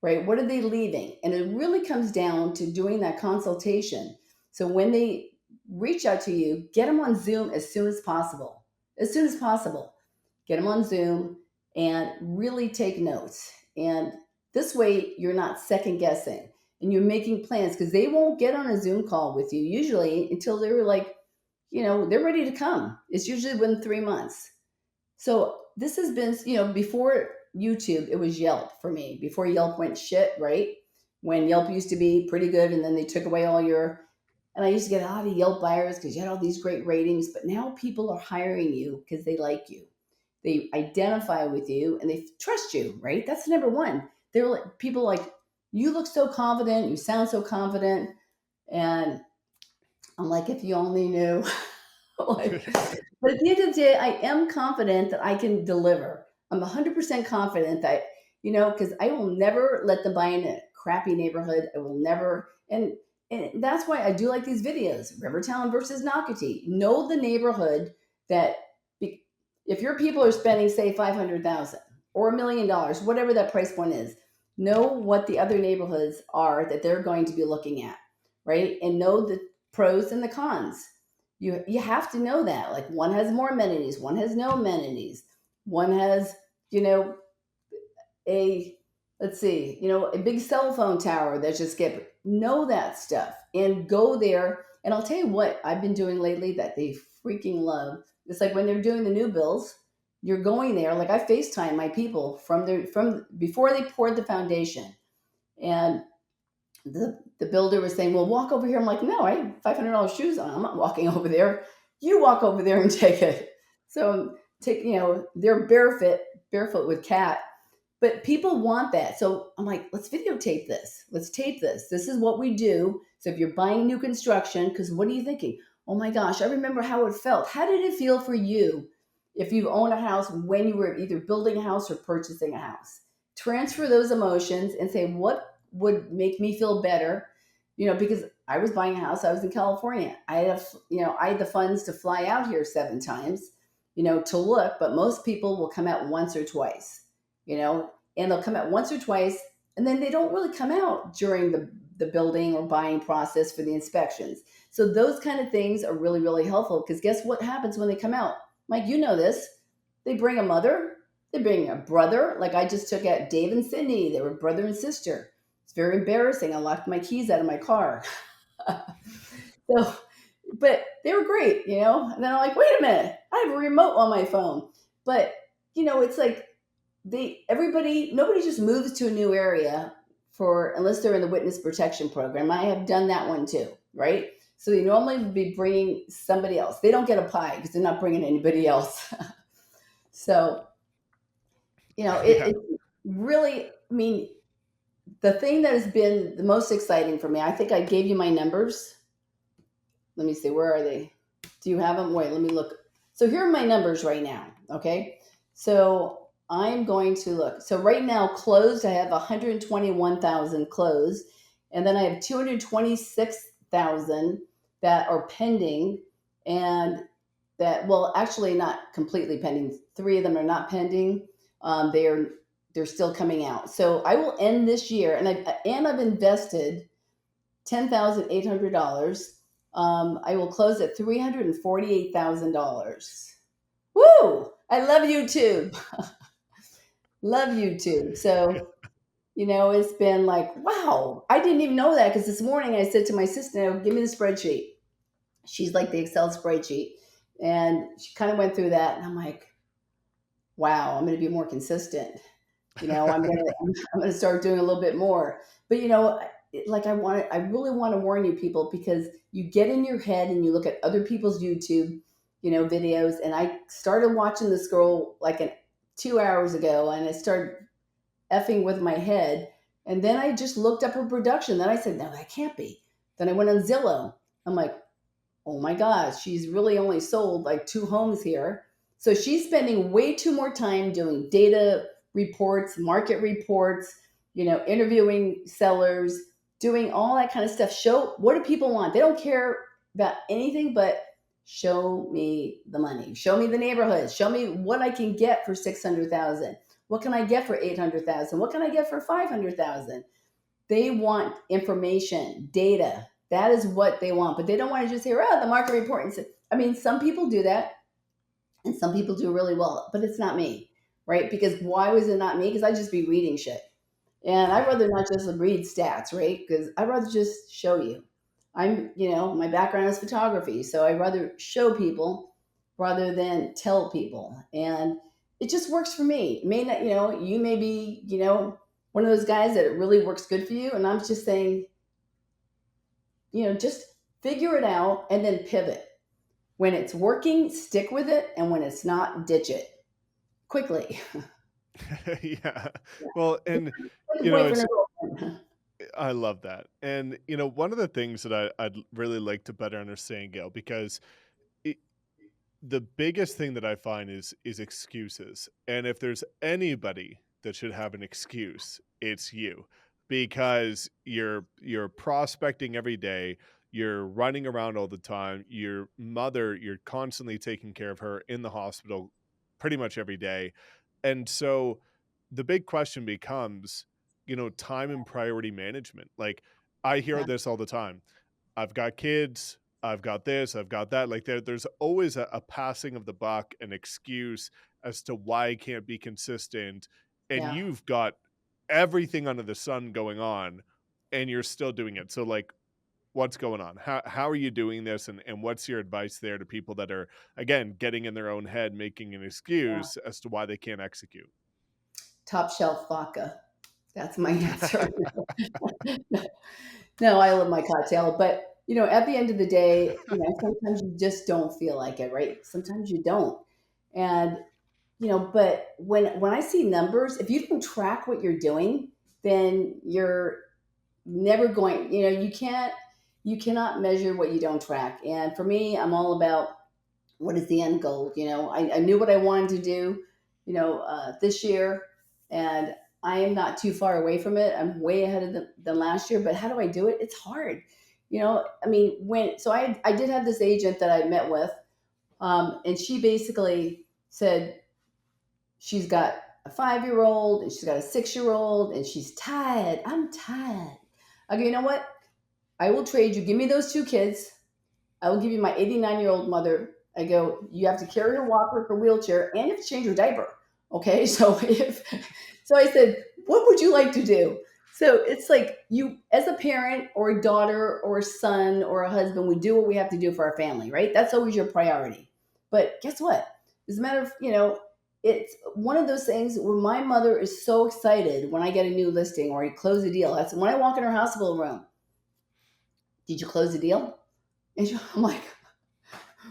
B: Right? What are they leaving? And it really comes down to doing that consultation. So when they reach out to you, get them on Zoom as soon as possible. As soon as possible. Get them on Zoom and really take notes. And this way, you're not second guessing and you're making plans, because they won't get on a Zoom call with you usually until they're like, they're ready to come. It's usually within 3 months. So this has been, before YouTube, it was Yelp for me. Before Yelp went shit, right? When Yelp used to be pretty good, and then they took away and I used to get a lot of Yelp buyers because you had all these great ratings. But now people are hiring you because they like you. They identify with you and they trust you, right? That's number one. They're like, people like, you look so confident, you sound so confident. And I'm like, if you only knew. Like, but at the end of the day, I am confident that I can deliver. I'm 100% confident that, because I will never let them buy in a crappy neighborhood. I will never. And that's why I do like these videos. Rivertown versus Nocatee. Know the neighborhood that, if your people are spending, say, 500,000 or $1 million, whatever that price point is, know what the other neighborhoods are that they're going to be looking at, right? And know the pros and the cons. You have to know that. Like, one has more amenities, one has no amenities, one has, a let's see, a big cell phone tower that just get know that stuff and go there. And I'll tell you what I've been doing lately that they freaking love. It's like when they're doing the new builds, you're going there. Like, I FaceTime my people from before they poured the foundation, and the builder was saying, "Well, walk over here." I'm like, "No, I have $500 shoes on. I'm not walking over there. You walk over there and take it." So take, they're barefoot with cat, but people want that. So I'm like, let's videotape this. Let's tape this. This is what we do. So if you're buying new construction, because what are you thinking? Oh my gosh, I remember how it felt. How did it feel for you if you own a house when you were either building a house or purchasing a house? Transfer those emotions and say, what would make me feel better? Because I was buying a house. I was in California. I had the funds to fly out here 7 times, to look, but most people will come out once or twice, and they'll come out once or twice, and then they don't really come out during the building or buying process for the inspections. So those kind of things are really, really helpful, because guess what happens when they come out? Mike, you know this. They bring a mother, they bring a brother. Like, I just took out Dave and Cindy. They were brother and sister. It's very embarrassing. I locked my keys out of my car. So, but they were great, And then I'm like, wait a minute, I have a remote on my phone. But it's like, nobody just moves to a new area unless they're in the witness protection program. I have done that one too, right? So they normally would be bringing somebody else. They don't get a pie because they're not bringing anybody else. So,
A: Yeah.
B: it really, I mean, the thing that has been the most exciting for me, I think I gave you my numbers. Let me see, where are they? Do you have them? Wait, let me look. So here are my numbers right now. Okay. So I'm going to look. So right now, closed, I have 121,000 closed. And then I have 226,000 that are pending. And that, well, actually not completely pending. 3 of them are not pending. They're still coming out. So I will end this year, and I've invested $10,800. I will close at $348,000. Woo! I love YouTube. Love YouTube. So, it's been like, wow. I didn't even know that, because this morning I said to my sister, "Give me the spreadsheet." She's like the Excel spreadsheet. And she kind of went through that, and I'm like, wow, I'm going to be more consistent. I'm going to start doing a little bit more. But like I really want to warn you people, because you get in your head and you look at other people's YouTube, videos. And I started watching this girl like 2 hours ago, and I started effing with my head. And then I just looked up her production. Then I said, no, that can't be. Then I went on Zillow. I'm like, oh my gosh, she's really only sold like 2 homes here. So she's spending way too more time doing data reports, market reports, interviewing sellers, doing all that kind of stuff. Show, what do people want? They don't care about anything but show me the money, show me the neighborhood, show me what I can get for 600,000. What can I get for 800,000? What can I get for 500,000? They want information, data. That is what they want. But they don't want to just hear, oh, the market report. And I mean, some people do that, and some people do really well, but it's not me, right? Because why was it not me? Because I just be reading shit. And I'd rather not just read stats, right? Because I'd rather just show you. My background is photography. So I'd rather show people rather than tell people. And it just works for me. It may not, you may be, one of those guys that it really works good for you. And I'm just saying, just figure it out and then pivot. When it's working, stick with it. And when it's not, ditch it quickly.
A: Yeah. Well, and
B: Like a
A: you know,
B: boyfriend
A: it's
B: or girlfriend.
A: I love that. And one of the things that I'd really like to better understand, Gail, because it, the biggest thing that I find is excuses. And if there's anybody that should have an excuse, it's you. Because you're prospecting every day, you're running around all the time. Your mother, you're constantly taking care of her in the hospital pretty much every day. And so the big question becomes, time and priority management. Like I hear
B: Yeah,
A: this all the time. I've got kids, I've got this, I've got that. Like there's always a passing of the buck, an excuse as to why I can't be consistent. And
B: yeah.
A: you've got everything under the sun going on and you're still doing it. So like what's going on? How are you doing this? And what's your advice there to people that are again getting in their own head, making an
B: Yeah.
A: excuse as to why they can't execute?
B: Top shelf vodka. That's my answer. No, I love my cocktail, but at the end of the day, sometimes you just don't feel like it, right? Sometimes you don't. And but when I see numbers, if you don't track what you're doing, then you're never going, you cannot measure what you don't track. And for me, I'm all about what is the end goal. I knew what I wanted to do, this year, and I am not too far away from it. I'm way ahead of than last year. But how do I do it? It's hard. I mean, I did have this agent that I met with, and she basically said she's got a 5-year old and she's got a 6-year old, and she's tired. I'm tired. I go, you know what? I will trade you. Give me those 2 kids. I will give you my 89-year-old mother. I go, you have to carry her walker, her wheelchair, and you have to change her diaper. Okay. So I said, what would you like to do? So it's like you, as a parent or a daughter or a son or a husband, we do what we have to do for our family, right? That's always your priority. But guess what? As a matter of, it's one of those things where my mother is so excited when I get a new listing or I close a deal. That's when I walk in her hospital room. Did you close the deal? I'm like,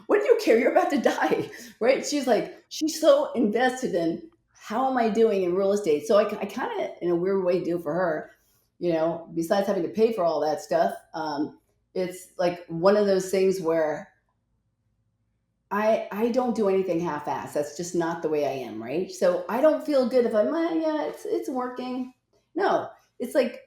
B: what do you care? You're about to die, right? She's like, she's so invested in how am I doing in real estate. So I kind of, in a weird way, do for her, besides having to pay for all that stuff. It's like one of those things where I don't do anything half-assed. That's just not the way I am, right? So I don't feel good if I'm, yeah, it's working. No, it's like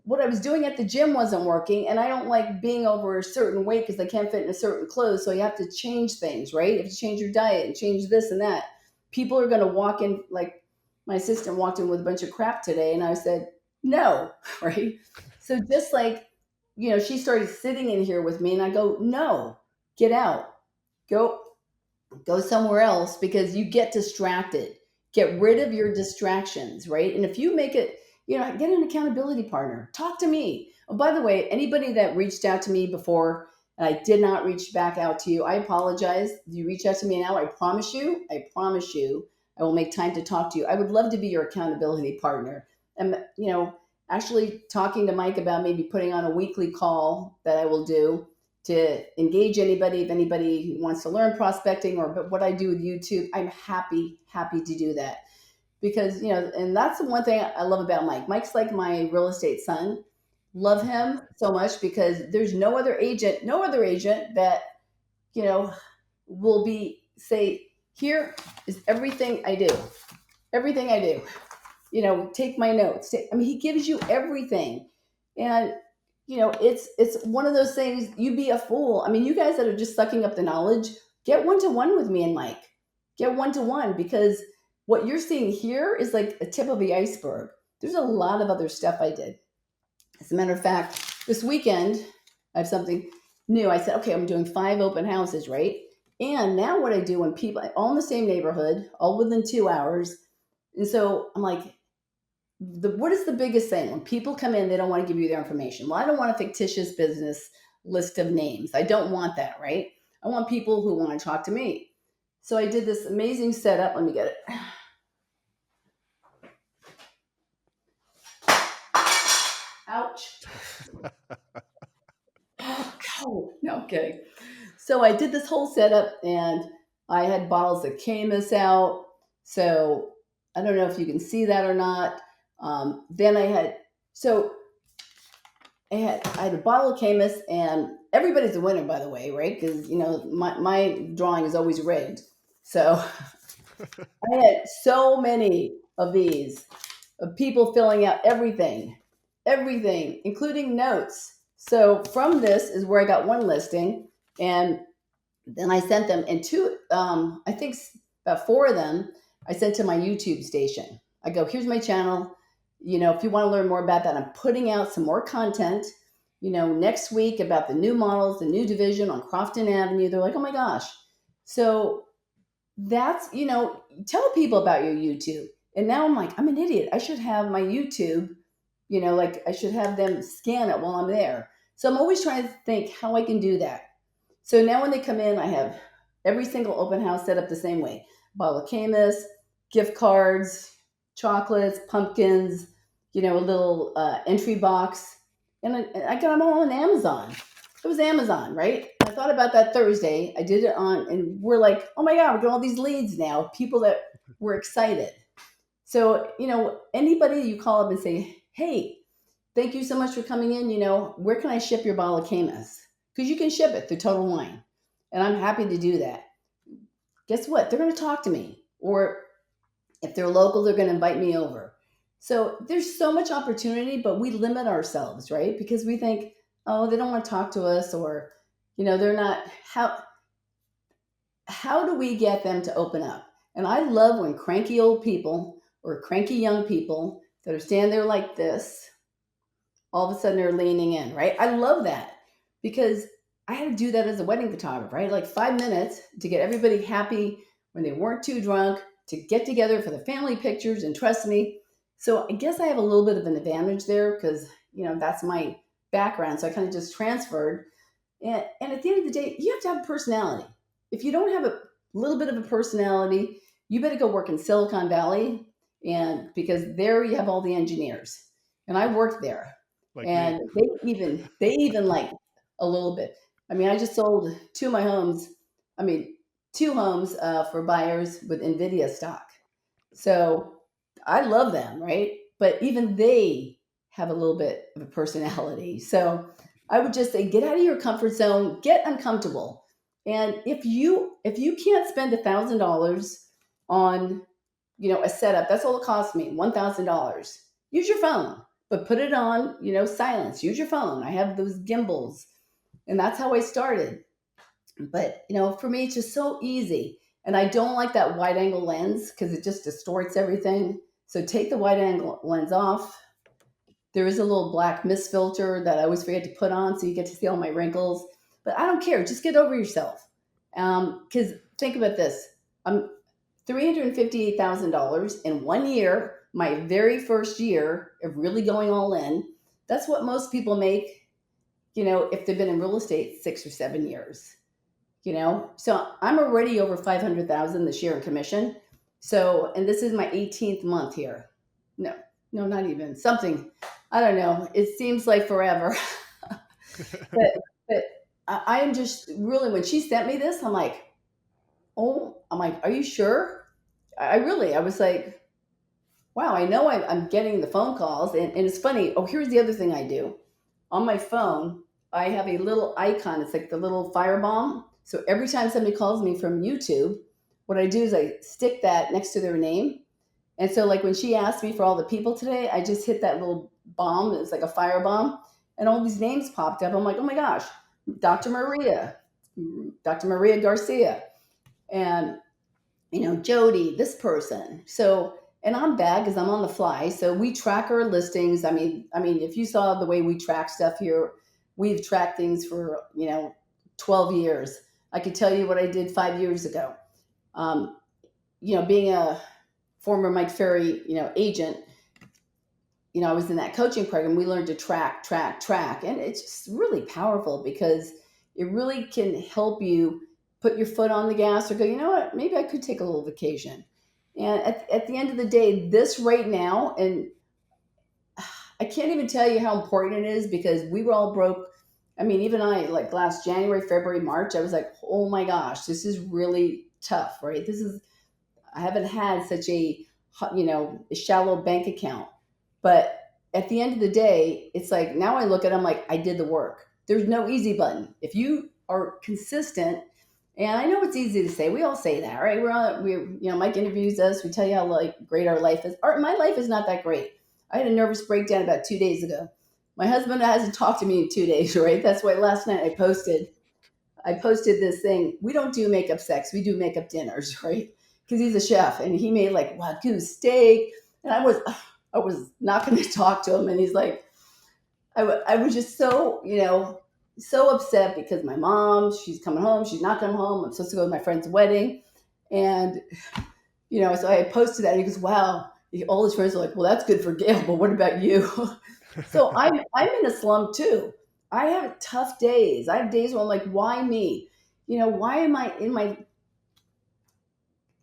B: what I was doing at the gym wasn't working, and I don't like being over a certain weight because I can't fit in a certain clothes. So you have to change things, right? You have to change your diet and change this and that. People are going to walk in, like my assistant walked in with a bunch of crap today, and I said no, right? So just like she started sitting in here with me, and I go, no, get out, go somewhere else, because you get distracted. Get rid of your distractions, right? And if you make it, get an accountability partner. Talk to me. Oh, by the way, anybody that reached out to me before, and I did not reach back out to you. I apologize. You reach out to me now. I promise you, I will make time to talk to you. I would love to be your accountability partner. And, actually talking to Mike about maybe putting on a weekly call that I will do to engage anybody, if anybody wants to learn prospecting or but what I do with YouTube. I'm happy to do that because, and that's the one thing I love about Mike. Mike's like my real estate son. Love him so much because there's no other agent that, you know, will be say, here is everything I do. Everything I do. Take my notes. I mean, he gives you everything. And, it's one of those things, you'd be a fool. I mean, you guys that are just sucking up the knowledge, get one-to-one with me and Mike. Get one-to-one because what you're seeing here is like a tip of the iceberg. There's a lot of other stuff I did. As a matter of fact, this weekend, I have something new. I said, okay, I'm doing 5 open houses, right? And now what I do when people, all in the same neighborhood, all within 2 hours. And so I'm like, what is the biggest thing? When people come in, they don't want to give you their information. Well, I don't want a fictitious business list of names. I don't want that, right? I want people who want to talk to me. So I did this amazing setup. Let me get it. Ouch. Oh, no, I'm kidding. So I did this whole setup and I had bottles of Camus out. So I don't know if you can see that or not. Then so I had a bottle of Camus, and everybody's a winner, by the way, right? Because my drawing is always rigged. So I had so many of these of people filling out everything, including notes. So from this is where I got one listing, and then I sent them, and I think about 4 of them I sent to my YouTube station. I go, here's my channel. If you want to learn more about that, I'm putting out some more content, next week about the new models, the new division on Crofton Avenue. They're like, oh my gosh. So that's, tell people about your YouTube. And now I'm like, I'm an idiot. I should have my YouTube, like I should have them scan it while I'm there. So I'm always trying to think how I can do that. So now when they come in, I have every single open house set up the same way. Bottle of Camus, gift cards, chocolates, pumpkins, a little entry box. And I got them all on Amazon. It was Amazon, right? I thought about that Thursday. I did it and we're like, oh my God, we're getting all these leads now, people that were excited. So, anybody you call up and say, hey, thank you so much for coming in. Where can I ship your bottle of Camus? Because you can ship it through Total Wine. And I'm happy to do that. Guess what? They're going to talk to me. Or if they're local, they're going to invite me over. So there's so much opportunity, but we limit ourselves, right? Because we think, oh, they don't want to talk to us, or, they're not. How do we get them to open up? And I love when cranky old people or cranky young people that are standing there like this, all of a sudden they're leaning in, right? I love that because I had to do that as a wedding photographer, right? Like 5 minutes to get everybody happy when they weren't too drunk, to get together for the family pictures. And trust me, so I guess I have a little bit of an advantage there because, that's my background. So I kind of just transferred. And at the end of the day, you have to have a personality. If you don't have a little bit of a personality, you better go work in Silicon Valley, and because there you have all the engineers. And I worked there.
A: Like
B: And
A: me.
B: they even like a little bit. I mean, I just sold 2 of my homes. I mean, 2 homes for buyers with NVIDIA stock. So I love them, right? But even they have a little bit of a personality. So I would just say, get out of your comfort zone, get uncomfortable. And if you can't spend $1,000 on, a setup, that's all it cost me, $1,000. Use your phone, but put it on, silence. Use your phone. I have those gimbals, and that's how I started. But, for me, it's just so easy. And I don't like that wide angle lens because it just distorts everything. So take the wide angle lens off. There is a little black mist filter that I always forget to put on so you get to see all my wrinkles. But I don't care. Just get over yourself. Because think about this. I'm $358,000 in 1 year, my very first year of really going all in. That's what most people make if they've been in real estate 6 or 7 years. So I'm already over 500,000 this year in commission. So, and this is my 18th month here. No, no, not even something. I don't know. It seems like forever. But I am just really, when she sent me this, I'm like, oh, I'm like, are you sure? I was like, wow, I know I'm getting the phone calls. And it's funny. Oh, here's the other thing I do on my phone. I have a little icon. It's like the little firebomb. So every time somebody calls me from YouTube, what I do is I stick that next to their name. And so, like when she asked me for all the people today, I just hit that little bomb. It's like a fire bomb, and all these names popped up. I'm like, oh my gosh, Dr. Maria, Dr. Maria Garcia, and Jody, this person. So, and I'm bad because I'm on the fly. So we track our listings. I mean, if you saw the way we track stuff here, we've tracked things for 12 years. I could tell you what I did 5 years ago. Um, being a former Mike Ferry, agent, I was in that coaching program. We learned to track, and it's just really powerful because it really can help you put your foot on the gas or go, you know what, maybe I could take a little vacation. And at the end of the day, this right now, and I can't even tell you how important it is because we were all broke. I mean, even I, like last January, February, March, I was like, oh my gosh, this is really tough, right? I haven't had such a shallow bank account. But at the end of the day, it's like now I look at it, I'm like, I did the work. There's no easy button. If you are consistent, and I know it's easy to say, we all say that, right? Mike interviews us, we tell you how like great our life is. My life is not that great. I had a nervous breakdown about 2 days ago. My husband hasn't talked to me in 2 days, right? That's why last night I posted this thing. We don't do makeup sex. We do makeup dinners, right? Because he's a chef and he made like wagyu steak, and I was not going to talk to him, and he's like, I was just so upset because my mom, she's coming home, she's not coming home. I'm supposed to go to my friend's wedding, and so I posted that, and he goes, "Wow." All his friends are like, "Well, that's good for Gail, but what about you?" So I'm in a slump too. I have tough days. I have days where I'm like, why me? Why am I in my,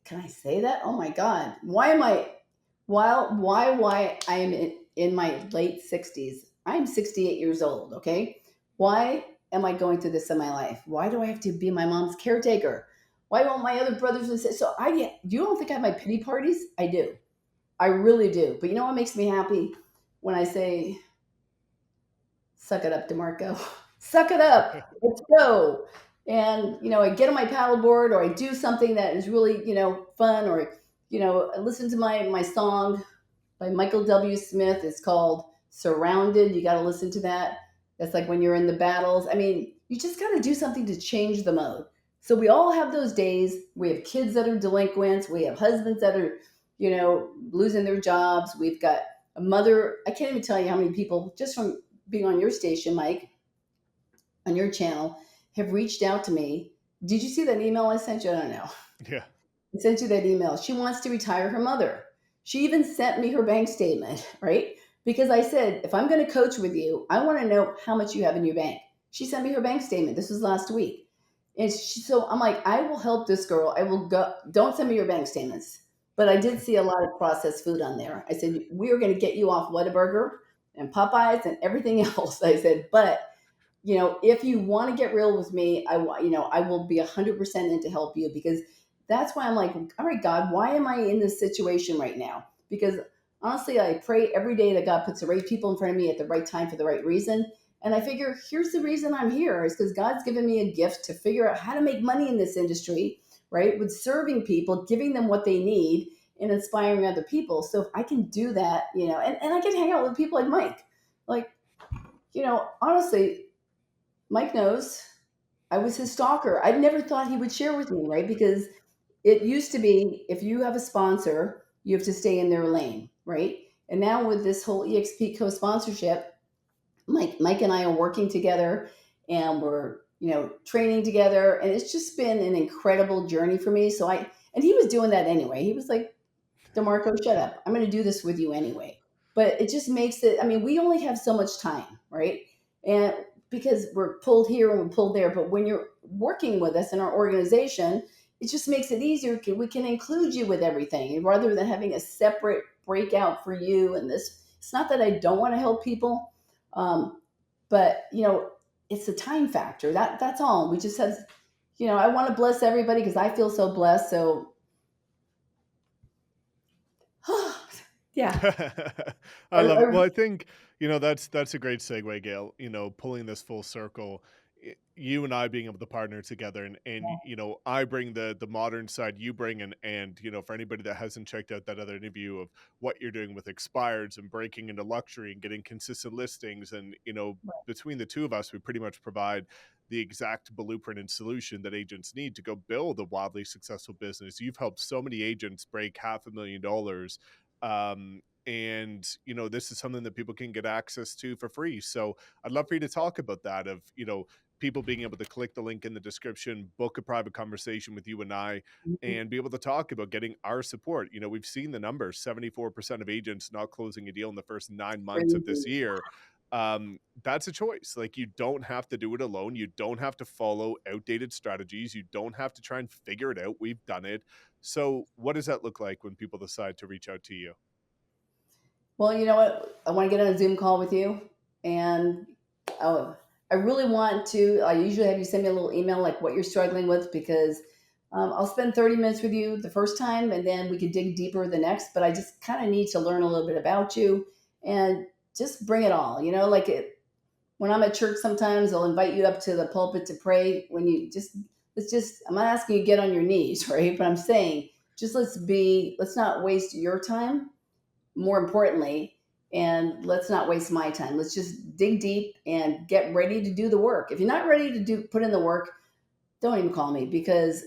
B: can I say that? Oh my God. Why am I, why I am in my late 60s? I'm 68 years old, okay? Why am I going through this in my life? Why do I have to be my mom's caretaker? Why won't my other brothers and sisters? So you don't think I have my pity parties? I do. I really do. But you know what makes me happy? When I say, suck it up, DeMarco. Suck it up. Let's go. And, I get on my paddleboard or I do something that is really, fun, or, I listen to my song by Michael W. Smith. It's called Surrounded. You got to listen to that. That's like when you're in the battles. I mean, you just got to do something to change the mode. So we all have those days. We have kids that are delinquents. We have husbands that are, losing their jobs. We've got a mother. I can't even tell you how many people just from being on your station, Mike, on your channel, have reached out to me. Did you see that email I sent you? I don't know.
A: Yeah.
B: I sent you that email. She wants to retire her mother. She even sent me her bank statement, right? Because I said, if I'm going to coach with you, I want to know how much you have in your bank. She sent me her bank statement. This was last week. So I'm like, I will help this girl. I will go. Don't send me your bank statements. But I did see a lot of processed food on there. I said, we are going to get you off Whataburger and Popeyes and everything else. I said, but if you want to get real with me, I will be 100% in to help you, because that's why I'm like, all right, God, why am I in this situation right now? Because honestly, I pray every day that God puts the right people in front of me at the right time for the right reason. And I figure here's the reason I'm here is because God's given me a gift to figure out how to make money in this industry, right? With serving people, giving them what they need, and inspiring other people. So if I can do that, and I can hang out with people like Mike, like, honestly, Mike knows I was his stalker. I never thought he would share with me, right? Because it used to be if you have a sponsor, you have to stay in their lane, right? And now with this whole EXP co-sponsorship, Mike and I are working together, and we're, training together, and it's just been an incredible journey for me. And he was doing that anyway. He was like, DeMarco, shut up. I'm going to do this with you anyway. But it just makes it, I mean, we only have so much time, right? And because we're pulled here and we're pulled there. But when you're working with us in our organization, it just makes it easier. We can include you with everything rather than having a separate breakout for you. And this, it's not that I don't want to help people, but it's a time factor. That's all. We just have, I want to bless everybody because I feel so blessed. So, yeah,
A: I love it. Well, I think, that's a great segue, Gail, pulling this full circle. You and I being able to partner together and I bring the modern side, you bring and for anybody that hasn't checked out that other interview of what you're doing with expireds and breaking into luxury and getting consistent listings and between the two of us, we pretty much provide the exact blueprint and solution that agents need to go build a wildly successful business. You've helped so many agents break $500,000. And this is something that people can get access to for free. So I'd love for you to talk about that of people being able to click the link in the description, book a private conversation with you and I, and be able to talk about getting our support. We've seen the numbers, 74% of agents not closing a deal in the first 9 months of this year. That's a choice. Like, you don't have to do it alone. You don't have to follow outdated strategies. You don't have to try and figure it out. We've done it. So what does that look like when people decide to reach out to you?
B: Well, you know what? I want to get on a Zoom call with you, and I really want to. I usually have you send me a little email like what you're struggling with because I'll spend 30 minutes with you the first time, and then we could dig deeper the next. But I just kind of need to learn a little bit about you and just bring it all. Like when I'm at church, sometimes I'll invite you up to the pulpit to pray. When you just I'm not asking you to get on your knees, right? But I'm saying just let's not waste your time, more importantly, and let's not waste my time. Let's just dig deep and get ready to do the work. If you're not ready to put in the work, don't even call me because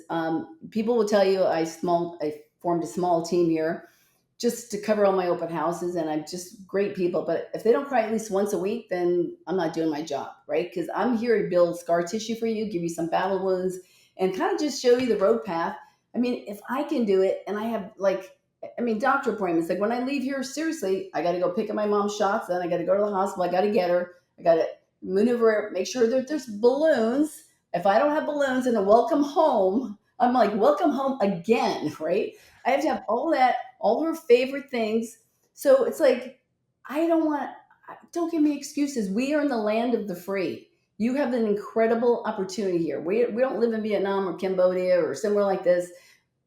B: people will tell you I formed a small team here just to cover all my open houses, and I'm just great people. But if they don't cry at least once a week, then I'm not doing my job, right? Because I'm here to build scar tissue for you, give you some battle wounds, and kind of just show you the road path. I mean, if I can do it, and I have doctor appointments. Like when I leave here, seriously, I got to go pick up my mom's shots. Then I got to go to the hospital. I got to get her. I got to maneuver, make sure that there's balloons. If I don't have balloons and a welcome home, I'm like, welcome home again, right? I have to have all that, all her favorite things. So it's like, don't give me excuses. We are in the land of the free. You have an incredible opportunity here. We don't live in Vietnam or Cambodia or somewhere like this.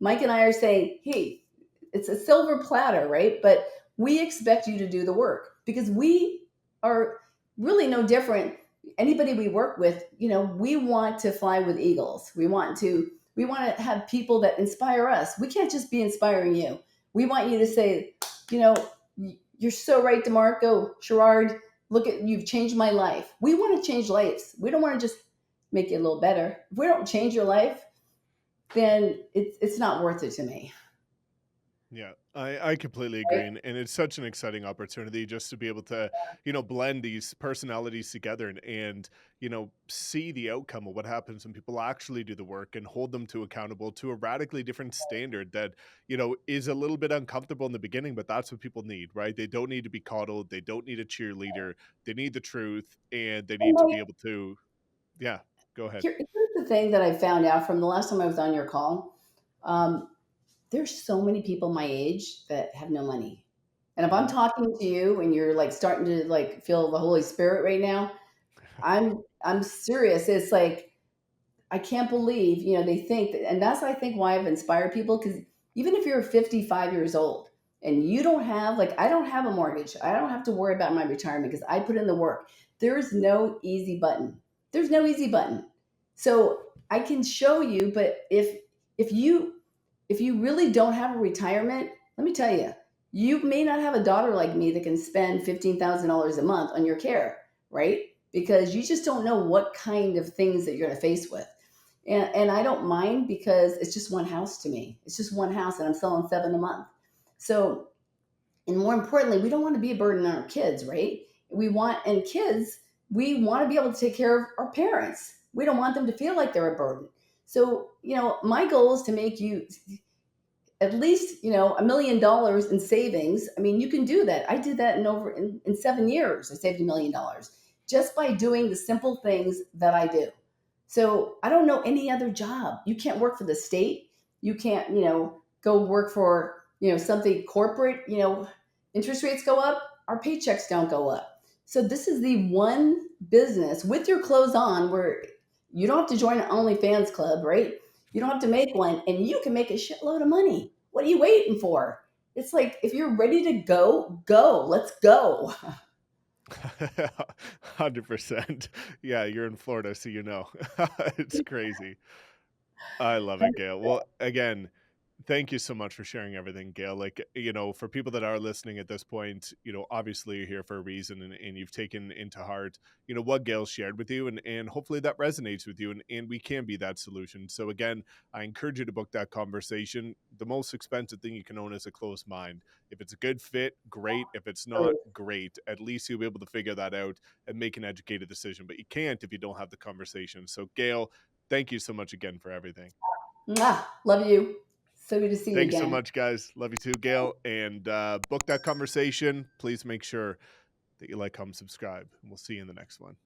B: Mike and I are saying, hey, it's a silver platter, right? But we expect you to do the work because we are really no different. Anybody we work with, we want to fly with eagles. We want to have people that inspire us. We can't just be inspiring you. We want you to say, you're so right, DeMarco, Sherrard, you've changed my life. We want to change lives. We don't want to just make it a little better. If we don't change your life, then it's not worth it to me.
A: Yeah, I completely agree. And it's such an exciting opportunity just to be able to, blend these personalities together and see the outcome of what happens when people actually do the work and hold them to accountable to a radically different standard that, is a little bit uncomfortable in the beginning, but that's what people need, right? They don't need to be coddled. They don't need a cheerleader. They need the truth and they need to be able to, yeah, go ahead.
B: Here's the thing that I found out from the last time I was on your call. There's so many people my age that have no money. And if I'm talking to you and you're like starting to like feel the Holy Spirit right now, I'm serious. It's like I can't believe, they think that, and that's I think why I've inspired people because even if you're 55 years old and you don't have I don't have a mortgage, I don't have to worry about my retirement because I put in the work. There's no easy button. There's no easy button. So I can show you, but if you really don't have a retirement, let me tell you, you may not have a daughter like me that can spend $15,000 a month on your care, right? Because you just don't know what kind of things that you're going to face with. And I don't mind because it's just one house to me. It's just one house and I'm selling 7 a month. So, and more importantly, we don't want to be a burden on our kids, right? We want to be able to take care of our parents. We don't want them to feel like they're a burden. So, my goal is to make you at least, $1 million in savings. I mean, you can do that. I did that in 7 years. I saved $1 million. just by doing the simple things that I do. So I don't know any other job. You can't work for the state. You can't, go work for, something corporate, interest rates go up, our paychecks don't go up. So this is the one business with your clothes on where you don't have to join an OnlyFans club, right? You don't have to make one and you can make a shitload of money. What are you waiting for? It's like if you're ready to go, go. Let's go.
A: 100%. Yeah, you're in Florida, so you know. It's crazy. I love it, Gail. Well, again, thank you so much for sharing everything, Gail. Like, for people that are listening at this point, obviously you're here for a reason and you've taken into heart, what Gail shared with you and hopefully that resonates with you and we can be that solution. So again, I encourage you to book that conversation. The most expensive thing you can own is a closed mind. If it's a good fit, great. If it's not, great. At least you'll be able to figure that out and make an educated decision, but you can't if you don't have the conversation. So Gail, thank you so much again for everything.
B: Mwah. Love you. So good to see you
A: Thanks so
B: again.
A: much, guys. Love you too, Gail. And book that conversation. Please make sure that you like, comment, subscribe. And we'll see you in the next one.